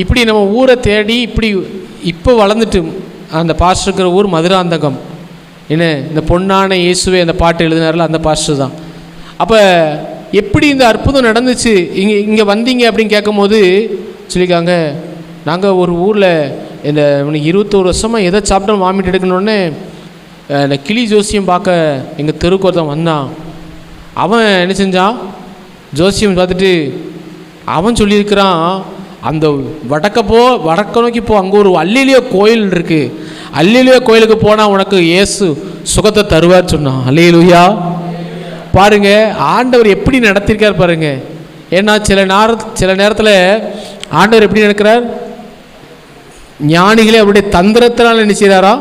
இப்படி நம்ம ஊரை தேடி இப்படி இப்போ வளர்ந்துட்டு அந்த பாஸ்டர் இருக்கிற ஊர் மதுராந்தகம். என்ன இந்த பொன்னான இயேசுவே அந்த பாட்டு எழுதினார்ல அந்த பாஸ்டர் தான். அப்போ எப்படி இந்த அற்புதம் நடந்துச்சு, இங்கே வந்தீங்க அப்படின்னு கேட்கும்போது சொல்லியிருக்காங்க, நாங்கள் ஒரு ஊரில் இந்த 21 வருஷமாக எதை சாப்பிட்டாலும் வாமிட் எடுக்கணுன்னே இந்த கிளி ஜோசியம் பார்க்க எங்கள் தெருவுக்கு ஒருத்தன் வந்தான். அவன் என்ன செஞ்சான், ஜோசியம் பார்த்துட்டு அவன் சொல்லியிருக்கிறான், அந்த வடக்க நோக்கி போ, அங்கே ஒரு அல்லேலியா கோயில் இருக்குது, அல்லேலியா கோயிலுக்கு போனால் உனக்கு இயேசு சுகத்தை தருவார் சொன்னான். அல்லேலூயா. பாருங்க ஆண்டவர் எப்படி நடத்திருக்கார் பாருங்க. ஏன்னா சில நேரத்தில் ஆண்டவர் எப்படி நடக்கிறார், ஞானிகளே அவருடைய தந்திரத்தினால் என்ன செய்கிறாரா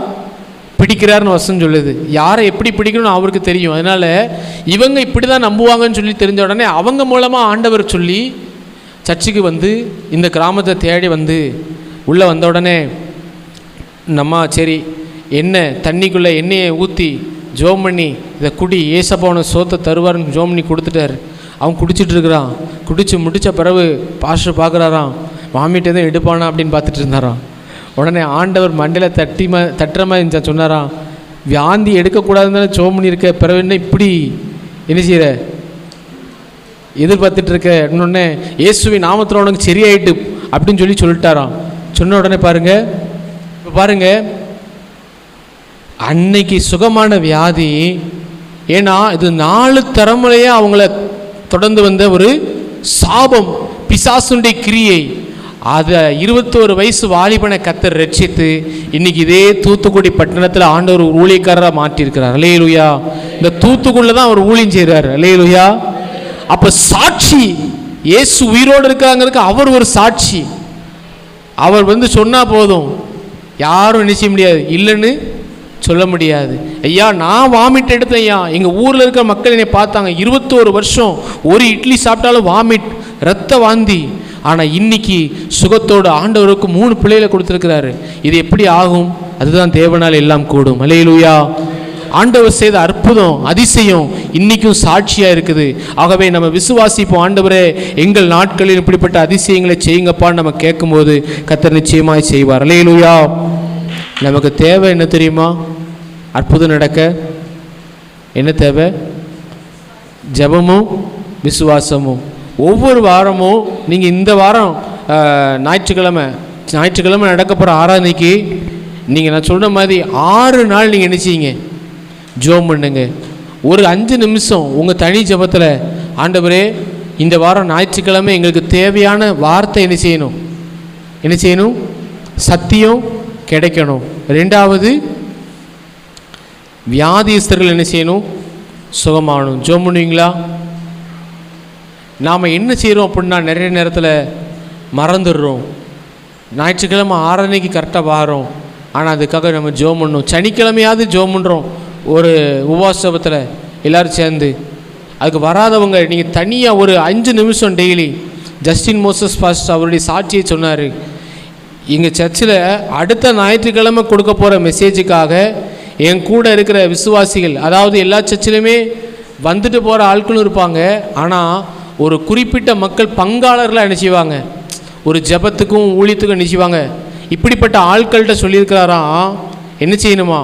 பிடிக்கிறார்னு வசனம் சொல்லுது. யாரை எப்படி பிடிக்கணும்னு அவருக்கு தெரியும். அதனால் இவங்க இப்படி தான் நம்புவாங்கன்னு சொல்லி தெரிஞ்ச உடனே அவங்க மூலமாக ஆண்டவர் சொல்லி சர்ச்சுக்கு வந்து இந்த கிராமத்தை தேடி வந்து உள்ளே வந்த உடனே நம்ம சரி தண்ணிக்குள்ளே எண்ணெயை ஊற்றி ஜோம் பண்ணி இதை குடி, ஏசப்பா அவனுக்கு சோத்தை தருவார்னு ஜோம் பண்ணி கொடுத்துட்டார். அவன் குடிச்சிட்டு இருக்கிறான். குடித்து முடித்த பிறகு பாஸ்டர் பார்க்குறாராம், வாமிட்டு எதுவும் எடுப்பானா அப்படின்னு பார்த்துட்டு இருந்தாராம். உடனே ஆண்டவர் மண்டையில் தட்டுற மாதிரி சொன்னாராம், வியாந்தி எடுக்கக்கூடாதுன்னு ஜோம் பண்ணியிருக்க, பிறகு என்ன இப்படி என்ன செய்கிற எதிர்பார்த்துட்டு இருக்க இன்னொன்னே இயேசுவின் நாமத்தில் உனக்கு சரியாயிட்டு அப்படின்னு சொல்லிட்டாராம். சொன்ன உடனே பாருங்க அன்னைக்கு சுகமான வியாதி. ஏன்னா இது 4 தலைமுறையாக அவங்கள தொடர்ந்து வந்த ஒரு சாபம், பிசாசுடைய கிரியை. அதை 21 வயசு வாலிபனை கர்த்தர் ரட்சித்து இன்னைக்கு இதே தூத்துக்குடி பட்டணத்தில் ஆண்டவர் ஒரு ஊழியக்காரராக மாற்றியிருக்கிறார். அல்லேலூயா. இந்த தூத்துக்குடியில் தான் அவர் ஊழியம் செய்கிறார். அல்லேலூயா. அப்போ சாட்சி, இயேசு உயிரோடு இருக்காங்கிறதுக்கு அவர் ஒரு சாட்சி. அவர் சொன்னால் போதும், யாரும் என்ன செய்ய முடியாது, இல்லைன்னு சொல்ல முடியாது. ஐயா நான் வாமிட் எடுத்தேன் ஐயா, எங்கள் ஊரில் இருக்கிற மக்கள் என்னை பார்த்தாங்க, 21 வருஷம் ஒரு இட்லி சாப்பிட்டாலும் வாமிட், ரத்த வாந்தி. ஆனால் இன்னைக்கு சுகத்தோடு ஆண்டவருக்கு 3 பிள்ளைகளை கொடுத்துருக்கிறாரு. இது எப்படி ஆகும்? அதுதான் தேவனால் எல்லாம் கூடும். அல்லேலூயா. ஆண்டவர் செய்த அற்புதம் அதிசயம் இன்னைக்கும் சாட்சியாக இருக்குது. ஆகவே நம்ம விசுவாசிப்போம், ஆண்டவரே எங்கள் நாட்களில் இப்படிப்பட்ட அதிசயங்களை செய்யுங்கப்பான்னு நம்ம கேட்கும்போது கர்த்தர் நிச்சயமாய் செய்வார். அல்லேலூயா. நமக்கு தேவை என்ன தெரியுமா? அற்புதம் நடக்க என்ன தேவை? ஜெபமும் விசுவாசமும். ஒவ்வொரு வாரமும் நீங்கள் இந்த வாரம் ஞாயிற்றுக்கிழமை நடக்க போகிற ஆராதனைக்கு நீங்கள் நான் சொல்கிற மாதிரி 6 நாள் நீங்கள் என்ன செய்யுங்க, ஜெபம் பண்ணுங்க. ஒரு 5 நிமிஷம் உங்கள் தனி ஜெபத்தில், ஆண்டவரே இந்த வாரம் ஞாயிற்றுக்கிழமை எங்களுக்கு தேவையான வார்த்தை என்ன செய்யணும், சத்தியம் கிடைக்கணும். 2வது வியாதிஸ்தர்கள் என்ன செய்யணும், சுகமாகணும். ஜெபம் பண்ணுவீங்களா? நாம் என்ன செய்கிறோம் அப்படின்னா நிறைய நேரத்தில் மறந்துடுறோம். ஞாயிற்றுக்கிழமை ஆராதனைக்கு கரெக்டாக வாரோம், ஆனால் அதுக்காக நம்ம ஜெபம் பண்ணணும். சனிக்கிழமையாவது ஜெபம் பண்ணுறோம் ஒரு உபவாசத்தில் எல்லோரும் சேர்ந்து. அதுக்கு வராதவங்க நீங்கள் தனியாக ஒரு 5 நிமிஷம் டெய்லி. ஜஸ்டின் மோசஸ் பாஸ்டர் அவருடைய சாட்சியை சொன்னார். எங்கள் சர்ச்சில் அடுத்த ஞாயிற்றுக்கிழமை கொடுக்க போகிற மெசேஜுக்காக என் கூட இருக்கிற விசுவாசிகள், அதாவது எல்லா சர்ச்சிலுமே வந்துட்டு போகிற ஆட்களும் இருப்பாங்க, ஆனால் ஒரு குறிப்பிட்ட மக்கள் பங்காளர்களாக என்ன செய்வாங்க, ஒரு ஜெபத்துக்கும் ஊழியத்துக்கும் என்ன செய்வாங்க. இப்படிப்பட்ட ஆட்கள்கிட்ட சொல்லியிருக்கிறாராம், என்ன செய்யணுமா,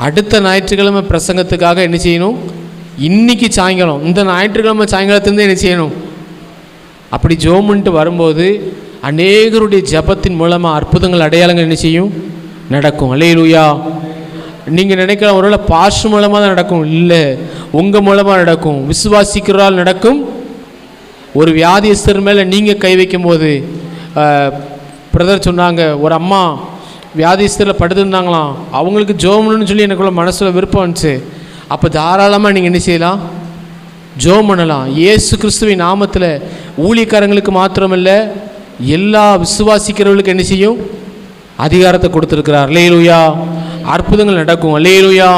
அடுத்த ஞாயிற்றுக்கிழமை பிரசங்கத்துக்காக என்ன செய்யணும், இன்னைக்கு சாயங்காலம், இந்த ஞாயிற்றுக்கிழமை சாயங்காலத்துலேருந்து என்ன செய்யணும். அப்படி ஜெபம் பண்ணிட்டு வரும்போது அநேகருடைய ஜெபத்தின் மூலமாக அற்புதங்கள் அடையாளங்கள் என்ன செய்யும், நடக்கும். அல்லேலூயா. நீங்கள் நினைக்கலாம் ஒருவேளை பாஸ்டர் மூலமாக தான் நடக்கும். இல்லை, உங்கள் மூலமாக நடக்கும், விசுவாசிக்கிறால் நடக்கும். ஒரு வியாதிஸ்தர் மேலே நீங்கள் கை வைக்கும்போது, பிரதர் சொன்னாங்க, ஒரு அம்மா வியாதிஸ்தரில் படுத்திருந்தாங்களாம். அவங்களுக்கு ஜோமன்னு சொல்லி எனக்குள்ள மனசில் விருப்பம் வந்துச்சு. அப்போ தாராளமாக நீங்கள் என்ன செய்யலாம்? ஜோம் பண்ணலாம். இயேசு கிறிஸ்துவின் நாமத்தில் ஊழியக்காரங்களுக்கு மாத்திரமல்ல, எல்லா விசுவாசிக்கிறவர்களுக்கு என்ன செய்யும்? அதிகாரத்தை கொடுத்துருக்கிறார். அல்லேலூயா. அற்புதங்கள் நடக்கும். அல்லேலூயா.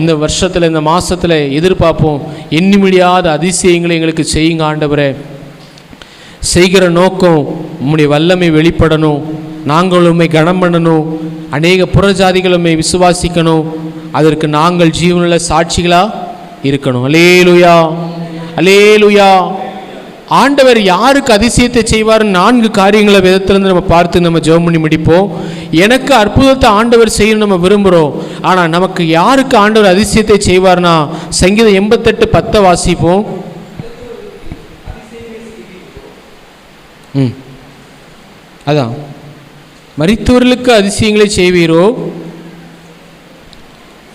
இந்த வருஷத்தில், இந்த மாதத்தில் எதிர்பார்ப்போம். எண்ணி முடியாத அதிசயங்களை எங்களுக்கு செய்யுங்க ஆண்டவரே. செய்கிற நோக்கம் உம்முடைய வல்லமை வெளிப்படணும், நாங்கள் உம்மை கனம் பண்ணணும், அநேக புறஜாதிகள் உம்மை விசுவாசிக்கணும், அதற்கு நாங்கள் ஜீவனுள்ள சாட்சிகளாக இருக்கணும். அல்லேலூயா, அல்லேலூயா. ஆண்டவர் யாருக்கு அதிசயத்தை செய்வார்? 4 காரியங்களை வேதத்திலிருந்து நம்ம பார்த்து நம்ம ஜெபம் பண்ணி முடிப்போம். எனக்கு அற்புதத்தை ஆண்டவர் செய்யணும் நம்ம விரும்புகிறோம். ஆனால் நமக்கு யாருக்கு ஆண்டவர் அதிசயத்தை செய்வார்னா, சங்கீதம் 88:10 வாசிப்போம். அதான், மரித்தவர்களுக்கு அதிசயங்களை செய்வீரோ.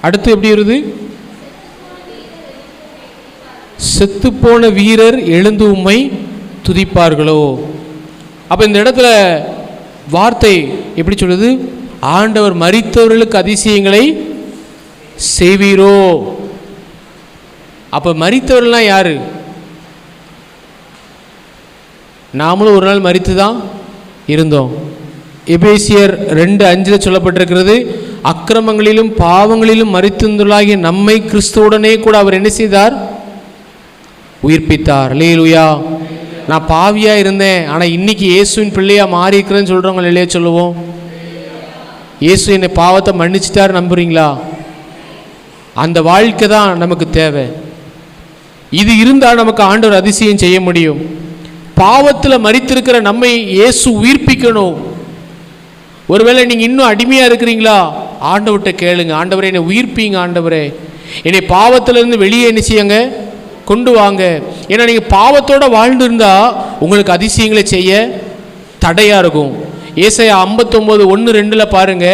அடுத்து எப்படி வருது? செத்துப்போன வீரர் எழுந்து உம்மை துதிப்பார்களோ. அப்போ இந்த இடத்துல வார்த்தை எப்படி சொல்லுது? ஆண்டவர் மரித்தவர்களுக்கு அதிசயங்களை செய்வீரோ. அப்போ மரித்தவர்கள்லாம் யாரு? நாமளும் ஒரு நாள் மரித்து தான் இருந்தோம். எபேசியர் 2:5 சொல்லப்பட்டிருக்கிறது, அக்கிரமங்களிலும் பாவங்களிலும் மரித்திருந்தவர்களாகிய நம்மை கிறிஸ்துவுடனே கூட அவர் என்ன செய்தார்? உயிர்ப்பித்தார். அல்லேலூயா. நான் பாவியாக இருந்தேன், ஆனால் இன்னைக்கு இயேசுவின் பிள்ளையாக மாறி இருக்கிறேன்னு சொல்கிறவங்க இல்லையா சொல்லுவோம். இயேசு என்னை பாவத்தை மன்னிச்சிட்டார் நம்புறீங்களா? அந்த வாழ்க்கை தான் நமக்கு தேவை. இது இருந்தால் நமக்கு ஆண்டவர் அதிசயம் செய்ய முடியும். பாவத்தில் மரித்திருக்கிற நம்மை இயேசு உயிர்ப்பிக்கணும். ஒருவேளை நீங்கள் இன்னும் அடிமையாக இருக்கிறீங்களா? ஆண்டவர்கிட்ட கேளுங்க, ஆண்டவரே என்னை உயிர்ப்பீங்க, ஆண்டவரே என்னை பாவத்திலிருந்து வெளியே என்ன செய்யுங்க, கொண்டு வாங்க. ஏன்னா நீங்கள் பாவத்தோடு வாழ்ந்துருந்தா உங்களுக்கு அதிசயங்களை செய்ய தடையாக இருக்கும். ஏசாயா 59:1-2 பாருங்க,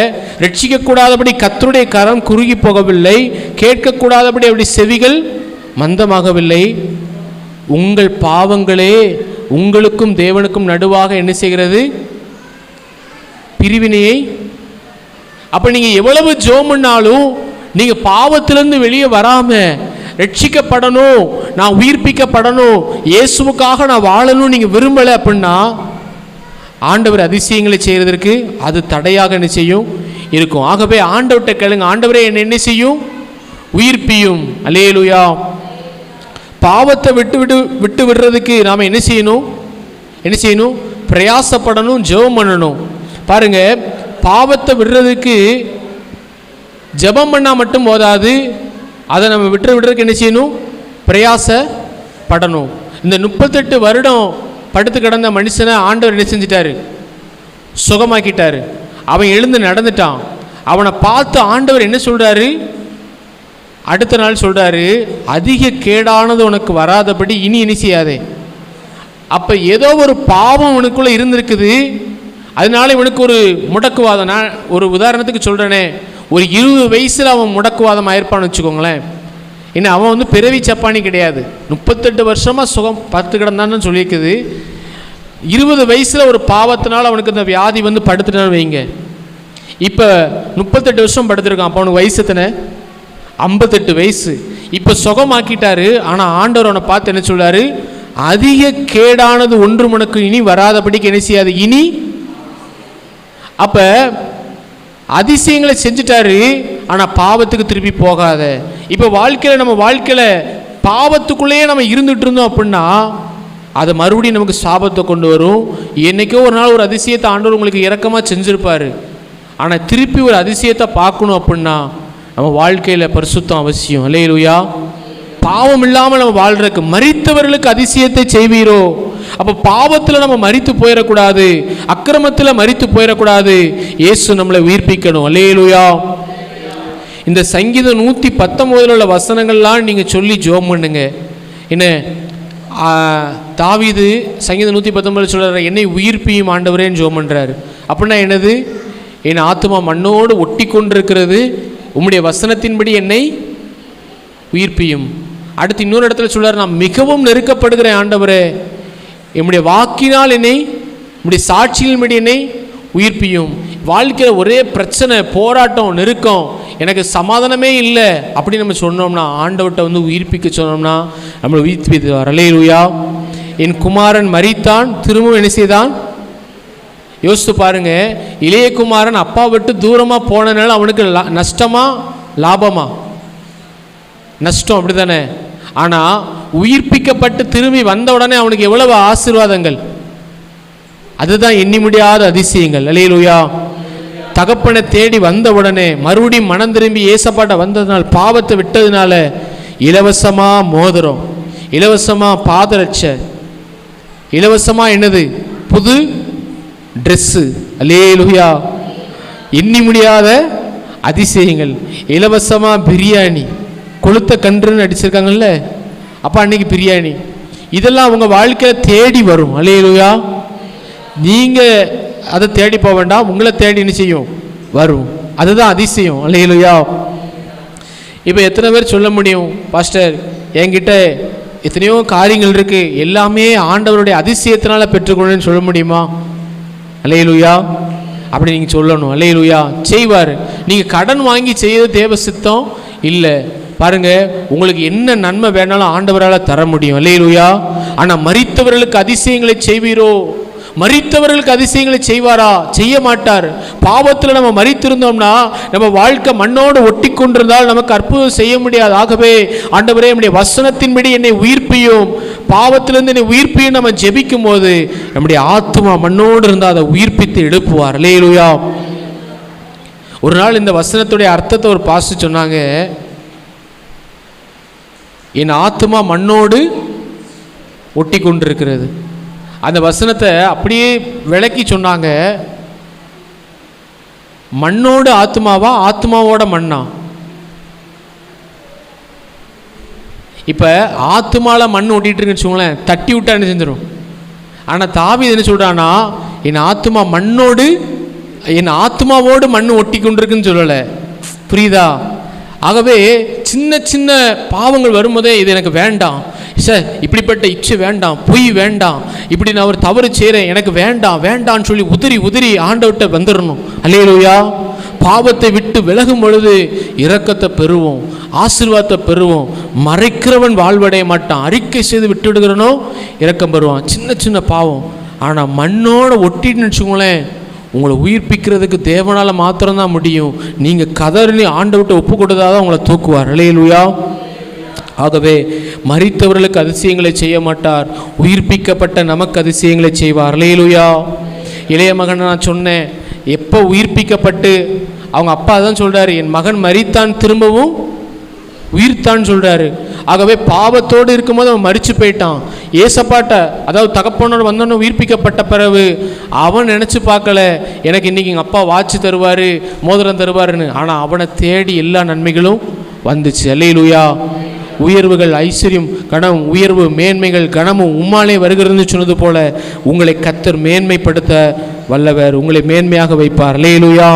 ரட்சிக்கக்கூடாதபடி கர்த்தருடைய கரம் குறுகி போகவில்லை, கேட்கக்கூடாதபடி அப்படி செவிகள் மந்தமாகவில்லை, உங்கள் பாவங்களே உங்களுக்கும் தேவனுக்கும் நடுவாக என்ன செய்கிறது? பிரிவினையை. அப்போ நீங்கள் எவ்வளவு ஜெபம் பண்ணாலும் நீங்கள் பாவத்திலிருந்து வெளியே வராமல் ரட்சிக்கப்படணும், நான் உயிர்ப்பிக்கப்படணும், இயேசுவுக்காக நான் வாழணும் நீங்கள் விரும்பலை அப்படின்னா ஆண்டவர் அதிசயங்களை செய்கிறதற்கு அது தடையாக என்ன செய்யும்? இருக்கும். ஆகவே ஆண்டவர்கிட்ட கேளுங்க, ஆண்டவரே என்னை என்ன செய்யும்? உயிர்ப்பியும். அல்லேலூயா. பாவத்தை விட்டு விடுறதுக்கு நாம் என்ன செய்யணும்? என்ன செய்யணும்? பிரயாசப்படணும், ஜெபம் பண்ணணும். பாருங்க, பாவத்தை விடுறதுக்கு ஜெபம் பண்ணால் மட்டும் போதாது, அதை நம்ம விடுறதுக்கு என்ன செய்யணும்? பிரயாசப்படணும். இந்த 38 வருடம் படுத்து கிடந்த மனுஷனை ஆண்டவர் என்ன செஞ்சிட்டாரு? சுகமாக்கிட்டாரு. அவன் எழுந்து நடந்துட்டான். அவனை பார்த்து ஆண்டவர் என்ன சொல்றாரு? அடுத்த நாள் சொல்றாரு, அதிக கேடானது உனக்கு வராதபடி இனி என்ன செய்யாதே. அப்ப ஏதோ ஒரு பாவம் உனக்குள்ள இருந்திருக்குது, அதனால இவனுக்கு ஒரு முடக்குவாதம். நான் ஒரு உதாரணத்துக்கு சொல்றேனே, ஒரு 20 வயசுல அவன் முடக்குவாதம் ஆயிருப்பான்னு வச்சுக்கோங்களேன். ஏன்னா அவன் வந்து பிறவி சப்பானி கிடையாது, 38 வருஷமா சுகம் படுத்து கிடந்தான்னு சொல்லியிருக்குது. 20 வயசுல ஒரு பாவத்தினால அவனுக்கு இந்த வியாதி வந்து படுத்துட்டான்னு வைங்க. இப்போ 38 வருஷம் படுத்திருக்கான். அப்போ அவனுக்கு வயசு எத்தனை? 58 வயசு. இப்போ சுகமாக்கிட்டாரு. ஆனால் ஆண்டவர் அவனை பார்த்து என்ன சொல்றாரு? அதிக கேடானது ஒன்று உனக்கு இனி வராதபடிக்கு என்ன செய்யாது இனி. அப்ப அதிசயங்களை செஞ்சுட்டாரு, ஆனால் பாவத்துக்கு திருப்பி போகாத. இப்போ வாழ்க்கையில் நம்ம வாழ்க்கையில் பாவத்துக்குள்ளேயே நம்ம இருந்துட்டு இருந்தோம் அப்படின்னா அது மறுபடியும் நமக்கு சாபத்தை கொண்டு வரும். என்னைக்கோ ஒரு நாள் ஒரு அதிசயத்தை ஆண்டவர் உங்களுக்கு இரக்கமாக செஞ்சுருப்பார். ஆனால் திருப்பி ஒரு அதிசயத்தை பார்க்கணும் அப்படின்னா நம்ம வாழ்க்கையில் பரிசுத்தம் அவசியம். அல்லேலூயா. பாவம் இல்லாமல் நம்ம வாழ்றதுக்கு மரித்தவர்களுக்கு அதிசயத்தை செய்வீரோ. அப்போ பாவத்தில் நம்ம மரித்து போயிடக்கூடாது, அக்கிரமத்தில் மரித்து போயிடக்கூடாது. இயேசு நம்மளை உயிர்ப்பிக்கணும். அல்லேலூயா. இந்த சங்கீதம் 119 உள்ள வசனங்கள்லாம் நீங்கள் சொல்லி ஜெபம் பண்ணுங்க. என்ன தாவீது சங்கீதம் 119 சொல்கிறார், என்னை உயிர்ப்பியும் ஆண்டவரேன்னு ஜெபம் பண்ணுறாரு. அப்படின்னா என்னது? என் ஆத்துமா மண்ணோடு ஒட்டி கொண்டிருக்கிறது, உம்முடைய வசனத்தின்படி என்னை உயிர்ப்பியும். அடுத்து இன்னொரு இடத்துல சொல்றார், நான் மிகவும் நெருக்கப்படுகிறேன் ஆண்டவரே, என்னுடைய வாக்கினால் என்னை, உம்முடைய சாட்சியின்படி என்னை உயிர்ப்பியும். வாழ்க்கையில் ஒரே பிரச்சனை, போராட்டம், நெருக்கம், எனக்கு சமாதானமே இல்லை அப்படி நம்ம சொன்னோம்னா, ஆண்டவர்கிட்ட வந்து உயிர்ப்பிக்க சொன்னோம்னா நம்மளை உயிர்ப்பித்துவார். அல்லேலூயா. என் குமாரன் மரித்தான், திரும்பவும் என்ன செய்தான்? யோசித்து பாருங்க, இளைய குமாரன் அப்பா விட்டு தூரமாக போனதுனால அவனுக்கு நஷ்டமா லாபமா? நஷ்டம், அப்படி தானே? ஆனால் உயிர்ப்பிக்கப்பட்டு திரும்பி வந்த உடனே அவனுக்கு எவ்வளவு ஆசீர்வாதங்கள்! அதுதான் எண்ணி முடியாத அதிசயங்கள். அல்லேலூயா. தகப்பனை தேடி வந்த உடனே மறுபடியும் மனம் திரும்பி ஏசப்பாட்ட வந்ததுனால, பாவத்தை விட்டதுனால இலவசமாக மோதிரம், இலவசமாக பாதரட்சை, இலவசமாக என்னது? புது ட்ரெஸ்ஸு. அல்லேலூயா. எண்ணி முடியாத அதிசயங்கள். இலவசமாக பிரியாணி, கொளுத்த கன்றுன்னு அடிச்சிருக்காங்கல்ல, அப்போ அன்னைக்கு பிரியாணி. இதெல்லாம் அவங்க வாழ்க்கையில் தேடி வரும். அல்லேலூயா. நீங்கள் அதை தேடி போக வேண்டாம், உங்களை தேடி என்ன செய்யும்? வரும். அதுதான் அதிசயம். அல்லேலூயா. இப்போ எத்தனை பேர் சொல்ல முடியும், பாஸ்டர் என்கிட்ட எத்தனையோ காரியங்கள் இருக்குது, எல்லாமே ஆண்டவருடைய அதிசயத்தினால பெற்றுக்கொள்ளுன்னு சொல்ல முடியுமா? அல்லேலூயா. அப்படி நீங்கள் சொல்லணும். அல்லேலூயா. செய்வார். நீங்கள் கடன் வாங்கி செய்யறது தேவ சித்தம் இல்லை. பாருங்க, உங்களுக்கு என்ன நன்மை வேணாலும் ஆண்டவரால் தர முடியும். அல்லேலூயா. ஆனால் மரித்தவர்களுக்கு அதிசயங்களை செய்வீரோ? மரித்தவர்களுக்கு அதிசயங்களை செய்வாரா? செய்ய மாட்டார். பாவத்தில் நம்ம மரித்திருந்தோம்னா நம்ம வாழ்க்கை மண்ணோடு ஒட்டி கொண்டிருந்தால் நமக்கு அற்புதம் செய்ய முடியாது. ஆகவே ஆண்டவரே நம்முடைய வசனத்தின்படி என்னை உயிர்ப்பியும், பாவத்திலிருந்து என்னை உயிர்ப்பியும் நம்ம ஜெபிக்கும் போது நம்முடைய ஆத்மா மண்ணோடு இருந்தால் அதை உயிர்ப்பித்து எழுப்புவார். அல்லேலூயா. ஒரு நாள் இந்த வசனத்துடைய அர்த்தத்தை ஒரு பாஸ்டர் சொன்னாங்க, என் ஆத்மா மண்ணோடு ஒட்டி கொண்டிருக்கிறது. அந்த வசனத்தை அப்படியே விளக்கி சொன்னாங்க, மண்ணோடு ஆத்மாவா, ஆத்மாவோட மண்ணா? இப்போ ஆத்மாவில் மண் ஒட்டிகிட்டு இருக்குன்னு வச்சுக்கோங்களேன், தட்டி விட்டா என்ன செஞ்சிடும்? ஆனால் தாவீது என்ன சொல்கிறான்னா, என் ஆத்மா மண்ணோடு, என் ஆத்மாவோடு மண் ஒட்டி கொண்டிருக்குன்னு சொல்லலை. புரியுதா? ஆகவே சின்ன சின்ன பாவங்கள் வரும்போதே இது எனக்கு வேண்டாம் சார், இப்படிப்பட்ட இச்சை வேண்டாம், பொய் வேண்டாம், இப்படி நான் ஒரு தவறு செய்கிறேன், எனக்கு வேண்டாம் வேண்டான்னு சொல்லி உதிரி உதிரி ஆண்டவர்கிட்ட வந்துடணும். அல்லேலூயா. பாவத்தை விட்டு விலகும் பொழுது இரக்கத்தை பெறுவோம், ஆசீர்வாதத்தை பெறுவோம். மறைக்கிறவன் வாழ்வடைய மாட்டான், அறிக்கை செய்து விட்டு விடுகிறனோ இரக்கம் பெறுவான். சின்ன சின்ன பாவம். ஆனால் மண்ணோட ஒட்டின்னு வச்சுக்கோங்களேன், உங்களை உயிர்ப்பிக்கிறதுக்கு தேவனால் மாத்திரம்தான் முடியும். நீங்கள் கதறி ஆண்டவர்கிட்ட ஒப்பு கொடுத்தாதான் உங்களை தூக்குவார். அல்லேலூயா. ஆகவே மரித்தவர்களுக்கு அதிசயங்களை செய்ய மாட்டார், உயிர்ப்பிக்கப்பட்ட நமக்கு அதிசயங்களை செய்வார். அல்லேலூயா. இளைய மகன் நான் சொன்னேன், எப்போ உயிர்ப்பிக்கப்பட்டு அவங்க அப்பா தான் சொல்கிறாரு, என் மகன் மரித்தான் திரும்பவும் உயிர்த்தான் சொல்கிறாரு. ஆகவே பாவத்தோடு இருக்கும்போது அவன் மரிச்சு போயிட்டான். ஏசப்பாட்ட, அதாவது தகப்பனோடு வந்தோன்னு உயிர்ப்பிக்கப்பட்ட பிறகு அவன் நினச்சி பார்க்கல எனக்கு இன்றைக்கி எங்கள் அப்பா வாட்சி தருவார், மோதிரம் தருவாருன்னு. ஆனால் அவனை தேடி எல்லா நன்மைகளும் வந்துச்சு. அல்லேலூயா. உயர்வுகள், ஐஸ்வர்யம், கனம், உயர்வு, மேன்மைகள், கனமும் உம்மாலே வருகிறது சொன்னது போல உங்களை கர்த்தர் மேன்மைப்படுத்த வல்லவர், உங்களை மேன்மையாக வைப்பார். அல்லேலூயா.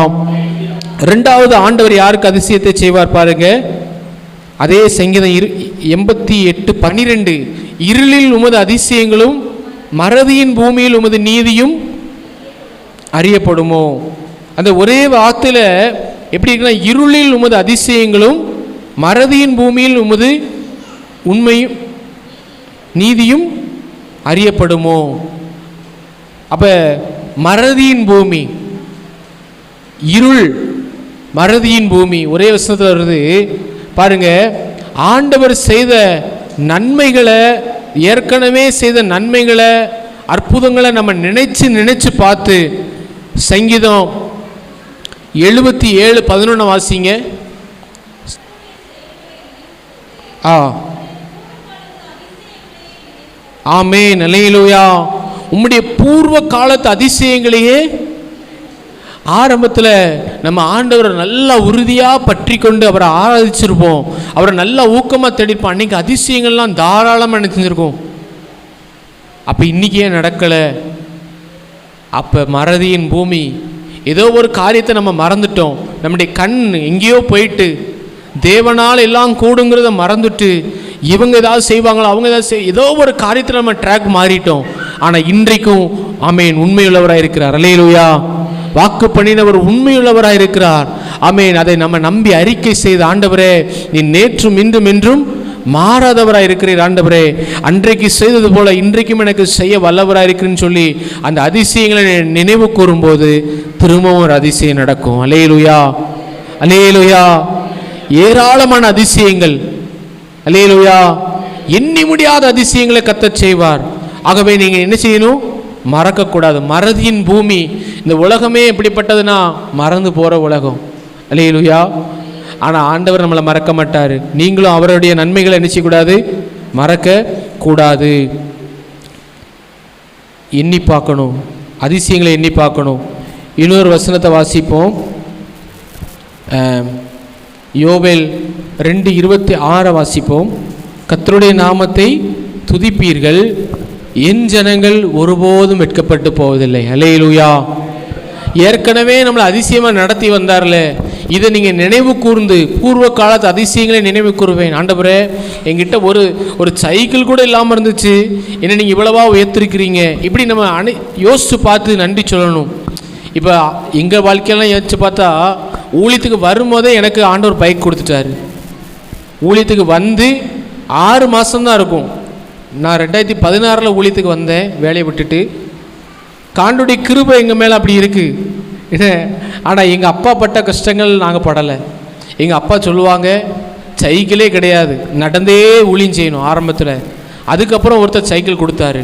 ரெண்டாவது ஆண்டவர் யாருக்கு அதிசயத்தை செய்வார் பாருங்க. அதே சங்கீதம் 88:12, இருளில் உமது அதிசயங்களும் மறதியின் பூமியில் உமது நீதியும் அறியப்படுமோ. அந்த ஒரே வார்த்தையில் எப்படி இருக்குன்னா, இருளில் உமது அதிசயங்களும் மறதியின் பூமியில் உமது உண்மையும் நீதியும் அறியப்படுமோ. அப்போ மறதியின் பூமி, இருள், மறதியின் பூமி ஒரே வசனத்தில் வருது பாருங்க. ஆண்டவர் செய்த நன்மைகளை, ஏற்கனவே செய்த நன்மைகளை, அற்புதங்களை நம்ம நினைச்சு பார்த்து, சங்கீதம் 77:11 வாசிங்க. ஆமென். அல்லேலூயா. உம்முடைய பூர்வ காலத்து அதிசயங்களையே ஆரம்பத்தில் நம்ம ஆண்டவரை நல்லா உறுதியாக பற்றி கொண்டு அவரை ஆராதிச்சிருப்போம், அவரை நல்லா ஊக்கமாக தேடிப்போம். அன்றைக்கி அதிசயங்கள்லாம் தாராளமாக நினைச்சிருக்கோம். அப்போ இன்றைக்கி ஏன் நடக்கலை? அப்போ மறதியின் பூமி, ஏதோ ஒரு காரியத்தை நம்ம மறந்துட்டோம், நம்முடைய கண் எங்கேயோ போயிட்டு தேவனால் எல்லாம் கூடுங்கிறத மறந்துட்டு இவங்க ஏதாவது செய்வாங்களோ, அவங்க ஏதாவது ஏதோ ஒரு காரியத்தில் நம்ம ட்ராக் மாறிட்டோம். ஆனால் இன்றைக்கும் ஆமென் உண்மையுள்ளவராக இருக்கிறார். அல்லேலூயா. வாக்கு பண்ணினவர் உண்மையுள்ளவராக இருக்கிறார். ஆமென். அதை நம்ம நம்பி அறிக்கை செய்த ஆண்டவரே, நீ நேற்றும் இன்றும் என்றும் மாறாதவராக இருக்கிறீர் ஆண்டவரே, அன்றைக்கு செய்தது போல இன்றைக்கும் எனக்கு செய்ய வல்லவராக இருக்கிறேன்னு சொல்லி அந்த அதிசயங்களை நினைவு கூறும்போது திரும்பவும் ஒரு அதிசயம் நடக்கும். அல்லேலூயா, அல்லேலூயா. ஏராளமான அதிசயங்கள், அல்லேலூயா, எண்ணி முடியாத அதிசயங்களை கர்த்தர் செய்வார். ஆகவே நீங்கள் என்ன செய்யணும்? மறக்கக்கூடாது. மறதியின் பூமி. இந்த உலகமே எப்படிப்பட்டதுன்னா மறந்து போகிற உலகம். அல்லேலூயா. ஆனால் ஆண்டவர் நம்மளை மறக்க மாட்டார். நீங்களும் அவருடைய நன்மைகளை என்ன செய்யக்கூடாது? மறக்க கூடாது. எண்ணி பார்க்கணும், அதிசயங்களை எண்ணி பார்க்கணும். இன்னொரு வசனத்தை வாசிப்போம். யோவேல் 2:26 வாசிப்போம். கர்த்தருடைய நாமத்தை துதிப்பீர்கள், என் ஜனங்கள் ஒருபோதும் வெட்கப்பட்டு போவதில்லை. அல்லேலூயா. ஏற்கனவே நம்மளை அதிசயமாக நடத்தி வந்தார்ல, இதை நீங்கள் நினைவு கூர்ந்து பூர்வ காலத்து அதிசயங்களை நினைவு கூறுவேன். ஆண்டவரே, எங்கிட்ட ஒரு சைக்கிள் கூட இல்லாமல் இருந்துச்சு, என்ன நீங்கள் இவ்வளவா உயர்த்திருக்கிறீங்க. இப்படி நம்ம யோசித்து பார்த்து நன்றி சொல்லணும். இப்போ எங்கள் வாழ்க்கையெல்லாம் யோசிச்சு பார்த்தா, ஊழியத்துக்கு வரும்போதே எனக்கு ஆண்டவர் பைக் கொடுத்துட்டாரு. ஊழியத்துக்கு வந்து 6 மாதம்தான் இருக்கும். நான் 2016 ஊழியத்துக்கு வந்தேன், வேலையை விட்டுட்டு. ஆண்டவருடைய கிருபை எங்கள் மேலே அப்படி இருக்குது. ஆனால் எங்கள் அப்பா பட்ட கஷ்டங்கள் நாங்கள் படலை. எங்கள் அப்பா சொல்லுவாங்க, சைக்கிளே கிடையாது, நடந்தே ஊழியம் செய்யணும் ஆரம்பத்தில். அதுக்கப்புறம் ஒருத்தர் சைக்கிள் கொடுத்தாரு.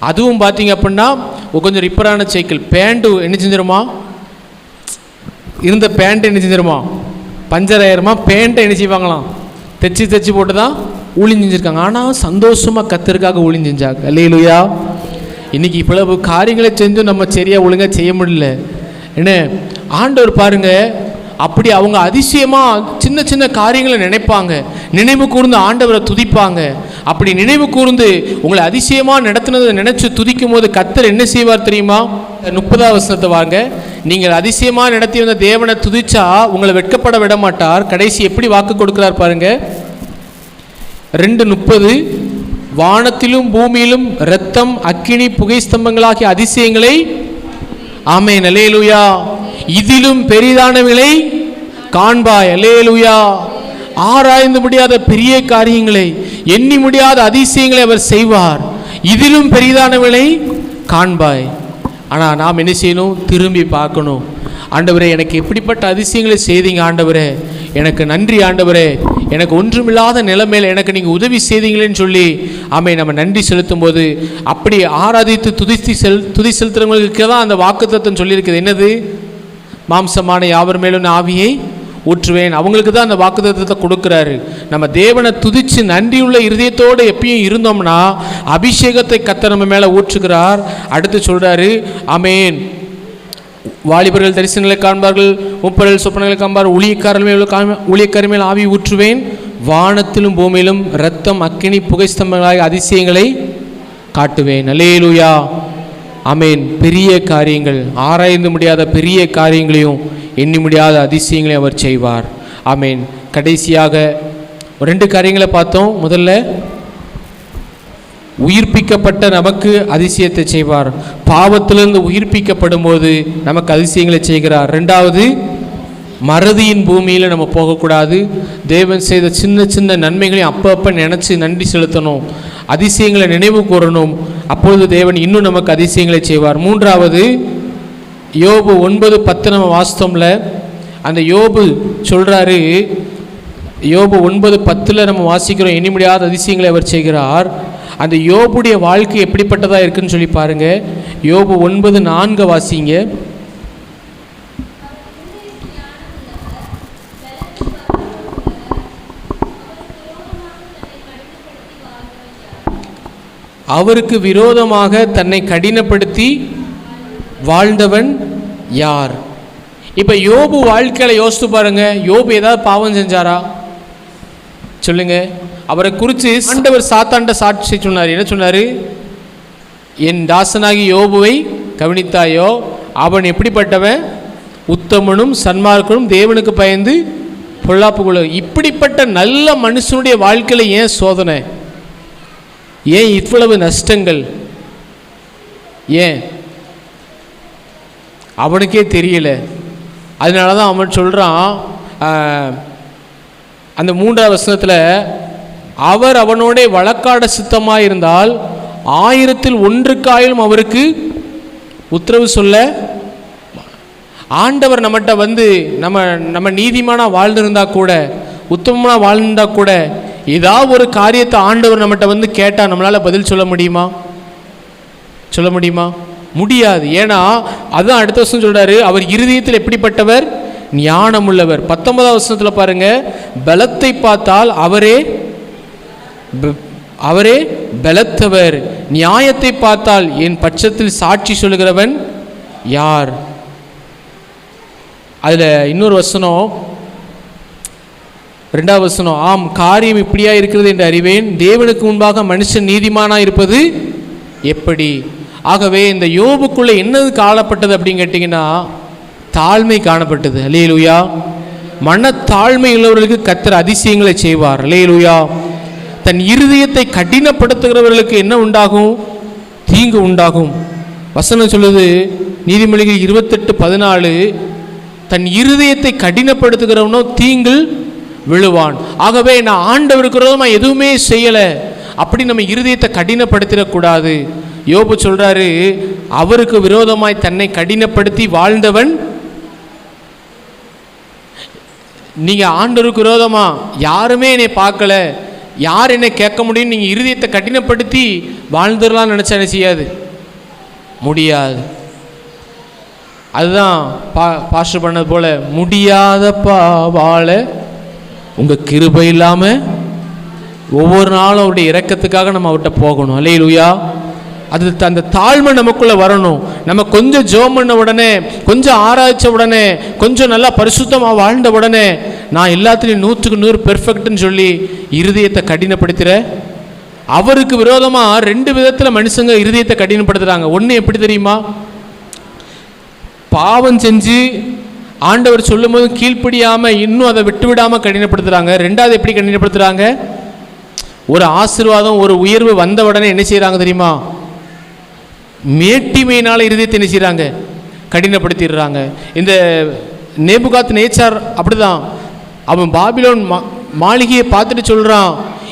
அதுவும் பார்த்தீங்க அப்படின்னா கொஞ்சம் ரிப்பரான சைக்கிள். பேண்ட்டு என்ன செஞ்சிருமா, இருந்த பேண்ட்டு என்ன செஞ்சிருமா, பஞ்சர் ஆயிருமா. பேண்ட்டை என்ன செய்வாங்களாம், தைச்சி போட்டு தான் ஊழியம் செஞ்சுருக்காங்க. ஆனால் சந்தோஷமாக கர்த்தருக்காக ஊழியம் செஞ்சாங்க. அல்லேலூயா. இன்றைக்கி இவ்வளவு காரியங்களை செஞ்சும் நம்ம சரியாக ஒழுங்காக செய்ய முடியல. என்ன ஆண்டவர் பாருங்க, அப்படி அவங்க அதிசயமாக சின்ன சின்ன காரியங்களை நினைப்பாங்க, நினைவு கூர்ந்து ஆண்டவரை துதிப்பாங்க. அப்படி நினைவு கூர்ந்து உங்களை அதிசயமாக நடத்தினதை நினச்சி துதிக்கும் போது கர்த்தர் என்ன செய்வார் தெரியுமா? 30ஆம் வசனத்தை வாங்க. நீங்கள் அதிசயமாக நடத்தி வந்த தேவனை துதிச்சா உங்களை வெட்கப்பட விட மாட்டார். கடைசி எப்படி வாக்கு கொடுக்கிறார் பாருங்க. 2:30, வானத்திலும் பூமியிலும் இரத்தம் அக்கினி புகை ஸ்தம்பங்களாகிய அதிசயங்களை, ஆமென், அல்லேலூயா, இதிலும் பெரிதானவைகளை காண்பாய். அல்லேலூயா. ஆராய்ந்து முடியாத பெரிய காரியங்களை, எண்ணி முடியாத அதிசயங்களை அவர் செய்வார். இதிலும் பெரிதானவைகளை காண்பாய். ஆனால் நாம் என்ன செய்யணும்? திரும்பி பார்க்கணும். ஆண்டவரே, எனக்கு எப்படிப்பட்ட அதிசயங்களை செய்தீங்க ஆண்டவரே, எனக்கு நன்றி ஆண்டவரே, எனக்கு ஒன்றுமில்லாத நிலைமையில் எனக்கு நீங்கள் உதவி செய்தீங்களேன்னு சொல்லி ஆமென் நம்ம நன்றி செலுத்தும் போது, அப்படி ஆராதித்து துதி செலுத்துறவங்களுக்கு தான் அந்த வாக்குத்தத்தம் சொல்லியிருக்குது. என்னது? மாம்சமான யாவர் மேலும் ஆவியை ஊற்றுவேன். அவங்களுக்கு தான் அந்த வாக்குத்தத்தத்தை கொடுக்குறாரு. நம்ம தேவனை துதித்து நன்றியுள்ள இருதயத்தோடு எப்பயும் இருந்தோம்னா அபிஷேகத்தை கர்த்தர் நம்ம மேலே ஊற்றுகிறார். அடுத்து சொல்கிறாரு, ஆமென், வாலிபர்கள் தரிசனங்களை காண்பார்கள், முப்பர்கள் சொப்பனங்களை காண்பார், ஊழியக்காரர் மேல் ஆவி ஊற்றுவேன், வானத்திலும் பூமியிலும் இரத்தம் அக்கினி புகை ஸ்தம்பங்களாக அதிசயங்களை காட்டுவேன். அல்லேலூயா. ஆமென். பெரிய காரியங்கள், ஆராய்ந்து முடியாத பெரிய காரியங்களையும் எண்ணி முடியாத அதிசயங்களையும் அவர் செய்வார். ஆமென். கடைசியாக 2 காரியங்களை பார்த்தோம். முதல்ல, உயிர்ப்பிக்கப்பட்ட நமக்கு அதிசயத்தை செய்வார். பாவத்திலிருந்து உயிர்ப்பிக்கப்படும் போது நமக்கு அதிசயங்களை செய்கிறார். 2வது, மறதியின் பூமியில் நம்ம போகக்கூடாது. தேவன் செய்த சின்ன சின்ன நன்மைகளையும் அப்பப்போ நினச்சி நன்றி செலுத்தணும், அதிசயங்களை நினைவு கூறணும். அப்பொழுது தேவன் இன்னும் நமக்கு அதிசயங்களை செய்வார். 3வது, யோபு 9:10 நம்ம வாஸ்தவம்ல அந்த யோபு சொல்கிறாரு. யோபு 9:10 நம்ம வாசிக்கிறோம், எண்ணி முடியாத அதிசயங்களை அவர் செய்கிறார். அந்த யோபுடைய வாழ்க்கை எப்படிப்பட்டதாக இருக்குன்னு சொல்லி பாருங்க. யோபு 9:4 வாசிங்க. அவருக்கு விரோதமாக தன்னை கடினப்படுத்தி வாழ்ந்தவன் யார்? இப்போ யோபு வாழ்க்கையில் யோசித்து பாருங்க. யோபு ஏதாவது பாவம் செஞ்சாரா சொல்லுங்க? அவரை குறித்து ஆண்டவர் சாத்தாண்ட சாட்சி சொன்னார். என்ன சொன்னார்? என் தாசனாகி யோபுவை கவனித்தாயோ, அவன் எப்படிப்பட்டவன்? உத்தமனும் சன்மார்க்கனும், தேவனுக்கு பயந்து பொல்லாப்புக்குள்ள. இப்படிப்பட்ட நல்ல மனுஷனுடைய வாழ்க்கையில் ஏன் சோதனை? ஏன் இவ்வளவு நஷ்டங்கள்? ஏன்? அவனுக்கே தெரியல. அதனால தான் அவன் சொல்கிறான் அந்த 3ஆவது வசனத்தில், அவர் அவனோட வழக்காட சித்தமாக இருந்தால் 1000ல் 1க்காயிலும் அவருக்கு உத்தரவு சொல்ல. ஆண்டவர் நம்மகிட்ட வந்து நம்ம நீதிமானாக வாழ்ந்திருந்தா கூட, உத்தமமாக வாழ்ந்திருந்தா கூட, ஏதாவது ஒரு காரியத்தை ஆண்டவர் நம்மகிட்ட வந்து கேட்டால் நம்மளால் பதில் சொல்ல முடியுமா? சொல்ல முடியுமா? முடியாது. ஏன்னா அதுதான் அடுத்த வருஷம் சொல்கிறாரு, அவர் இருதயத்தில் எப்படிப்பட்டவர்? ஞானம் உள்ளவர். 19ஆவது வசனத்தில் பாருங்க, பலத்தை பார்த்தால் அவரே பலத்தவர், நியாயத்தை பார்த்தால் என் பட்சத்தில் சாட்சி சொல்லுகிறவன் யார்? அதில் இன்னொரு வசனம், 2ஆவது வசனம், ஆம் காரியம் இப்படியா இருக்கிறது என்று அறிவேன், தேவனுக்கு முன்பாக மனுஷன் நீதிமானாக இருப்பது எப்படி? ஆகவே இந்த யோபுக்குள்ளே என்னது காணப்பட்டது அப்படின்னு கேட்டிங்கன்னா, தாழ்மை காணப்பட்டது. அல்லேலூயா. மனத்தாழ்மை உள்ளவர்களுக்கு கர்த்தர் அதிசயங்களை செய்வார். அல்லேலூயா. தன் இருதயத்தை கடினப்படுத்துகிறவர்களுக்கு என்ன உண்டாகும்? தீங்கு உண்டாகும். வசனம் சொல்லுது, நீதிமொழிகள் 28:14, தன் இருதயத்தை கடினப்படுத்துகிறவனோ தீங்கு விழுவான். ஆகவே நான் ஆண்டவருக்கு விரோதமாக எதுவுமே செய்யலை அப்படி நம்ம இருதயத்தை கடினப்படுத்திடக்கூடாது. யோபு சொல்றாரு, அவருக்கு விரோதமாய் தன்னை கடினப்படுத்தி வாழ்ந்தவன். நீங்க ஆண்டவருக்கு விரோதமா யாருமே என்னை பார்க்கல, யார் என்னை கேட்க முடியும், நீங்க இருதயத்தை கடினப்படுத்தி வாழ்ந்துடலாம் நினைச்சா என்ன செய்யாது? முடியாது. அதுதான் பாஸ்டர் பண்ணது போல, முடியாதப்பா வாழ உங்க கிருபை இல்லாம ஒவ்வொரு நாளும் அவருடைய இரக்கத்துக்காக நம்ம அவர்கிட்ட போகணும். அல்லேலூயா. அது அந்த தாழ்மை நமக்குள்ள வரணும். நம்ம கொஞ்சம் ஜெபம் பண்ண உடனே, கொஞ்சம் ஆராய்ச்ச உடனே, கொஞ்சம் நல்லா பரிசுத்தமாக வாழ்ந்த உடனே நான் எல்லாத்துலேயும் 100க்கு 100 பெர்ஃபெக்ட்னு சொல்லி இருதயத்தை கடினப்படுத்துகிற. அவருக்கு விரோதமாக 2 விதத்தில் மனுஷங்க இருதயத்தை கடினப்படுத்துகிறாங்க. ஒன்று எப்படி தெரியுமா? பாவம் செஞ்சு ஆண்டவர் சொல்லும் போது கீழ்ப்படியாமல் இன்னும் அதை விட்டு விடாமல் கடினப்படுத்துகிறாங்க. 2வது எப்படி கடினப்படுத்துகிறாங்க? ஒரு ஆசீர்வாதம், ஒரு உயர்வு வந்த உடனே என்ன செய்கிறாங்க தெரியுமா? மேட்டிமையினால் இருதயத்தை என்ன செய்கிறாங்க? கடினப்படுத்திடுறாங்க. இந்த நேபுகாத் நேச்சார் அப்படிதான். அவன் பாபிலோன் மாளிகையை பார்த்துட்டு சொல்கிறான்,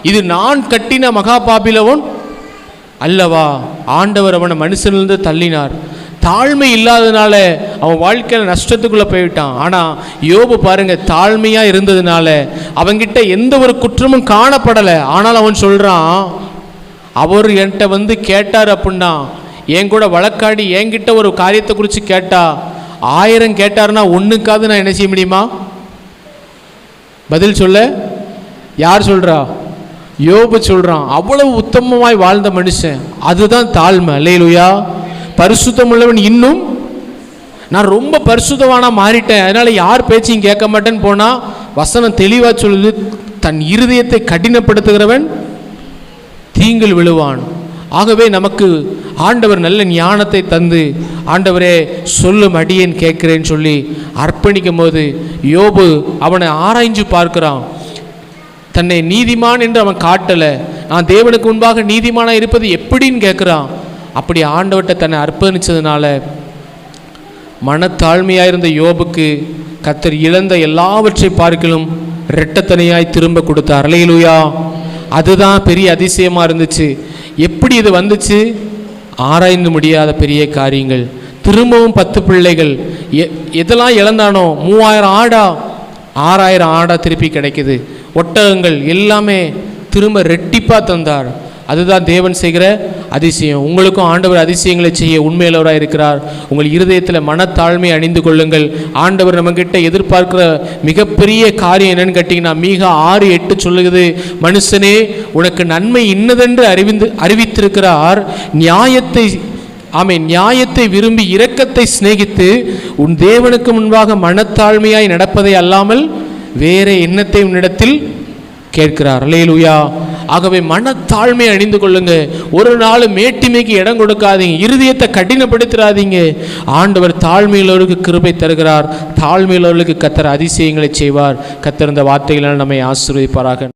இது நான் கட்டின மகா பாபிலோன் அல்லவா? ஆண்டவர் அவனை மனுஷனிலிருந்து தள்ளினார். தாழ்மை இல்லாததுனால அவன் வாழ்க்கையில் நஷ்டத்துக்குள்ளே போய்விட்டான். ஆனால் யோபு பாருங்க, தாழ்மையாக இருந்ததுனால அவன்கிட்ட எந்த ஒரு குற்றமும் காணப்படலை. ஆனால் அவன் சொல்கிறான், அவர் என்கிட்ட வந்து கேட்டார் அப்படின்னா, என் கூட வழக்காடி என்கிட்ட ஒரு காரியத்தை குறித்து கேட்டா, 1000 கேட்டாருன்னா ஒன்றுக்காவது நான் என்ன செய்ய முடியுமா? பதில் சொல்ல யார் சொல்கிறா? யோபு சொல்கிறான். அவ்வளவு உத்தமமாய் வாழ்ந்த மனுஷன். அதுதான் தாழ்மை. அல்லேலூயா. பரிசுத்தம் உள்ளவன் இன்னும் நான் ரொம்ப பரிசுத்தவானா மாறிட்டேன், அதனால யார் பேச்சையும் கேட்க மாட்டேன்னு போனால் வசனம் தெளிவாக சொல்லுது, தன் இருதயத்தை கடினப்படுத்துகிறவன் தீங்கில் விழுவான். ஆகவே நமக்கு ஆண்டவர் நல்ல ஞானத்தை தந்து, ஆண்டவரே சொல்லும் அடியேன் கேட்கிறேன்னு சொல்லி அர்ப்பணிக்கும் போது யோபு அவனை ஆராய்ஞ்சு பார்க்கிறான். தன்னை நீதிமான் என்று அவன் காட்டலை, நான் தேவனுக்கு முன்பாக நீதிமானாக இருப்பது எப்படின்னு கேட்குறான். அப்படி ஆண்டவர்கிட்ட தன்னை அர்ப்பணித்ததுனால மனத்தாழ்மையாக இருந்த யோபுக்கு கர்த்தர் இழந்த எல்லாவற்றை பார்க்கலும் இரட்டத்தனையாய் திரும்ப கொடுத்தார். அல்லேலூயா. அதுதான் பெரிய அதிசயமாக இருந்துச்சு. எப்படி இது வந்துச்சு? ஆராய்ந்து முடியாத பெரிய காரியங்கள். திரும்பவும் 10 பிள்ளைகள். எதெல்லாம் இழந்தானோ, 3000 ஆடா 6000 ஆடா திருப்பி கிடைக்குது. ஒட்டகங்கள் எல்லாமே திரும்ப ரெட்டிப்பாக தந்தார். அதுதான் தேவன் செய்கிற அதிசயம். உங்களுக்கும் ஆண்டவர் அதிசயங்களை செய்ய உண்மையுள்ளவராக இருக்கிறார். உங்கள் இருதயத்தில் மனத்தாழ்மை அணிந்து கொள்ளுங்கள். ஆண்டவர் நம்மகிட்ட எதிர்பார்க்கிற மிகப்பெரிய காரியம் என்னன்னு கேட்டிங்கன்னா, மீகா 6:8 சொல்லுகிறது, மனுஷனே உனக்கு நன்மை இன்னதென்று அறிவித்திருக்கிறார், நியாயத்தை விரும்பி இரக்கத்தை சிநேகித்து உன் தேவனுக்கு முன்பாக மனத்தாழ்மையாய் நடப்பதை அல்லாமல் வேற எண்ணத்தை உன்னிடத்தில் கேட்கிறார். அல்லேலூயா. ஆகவே மனத்தாழ்மை அணிந்து கொள்ளுங்க. ஒரு நாள் மேட்டிமைக்கு இடம் கொடுக்காதீங்க, இருதயத்தை கடினப்படுத்தாதீங்க. ஆண்டவர் தாழ்மையுள்ளவருக்கு கிருபை தருகிறார். தாழ்மையுள்ளவர்களுக்கு கர்த்தர் அதிசயங்களை செய்வார். கர்த்தர் இந்த வார்த்தைகளால் நம்மை ஆசீர்வதிப்பாராக.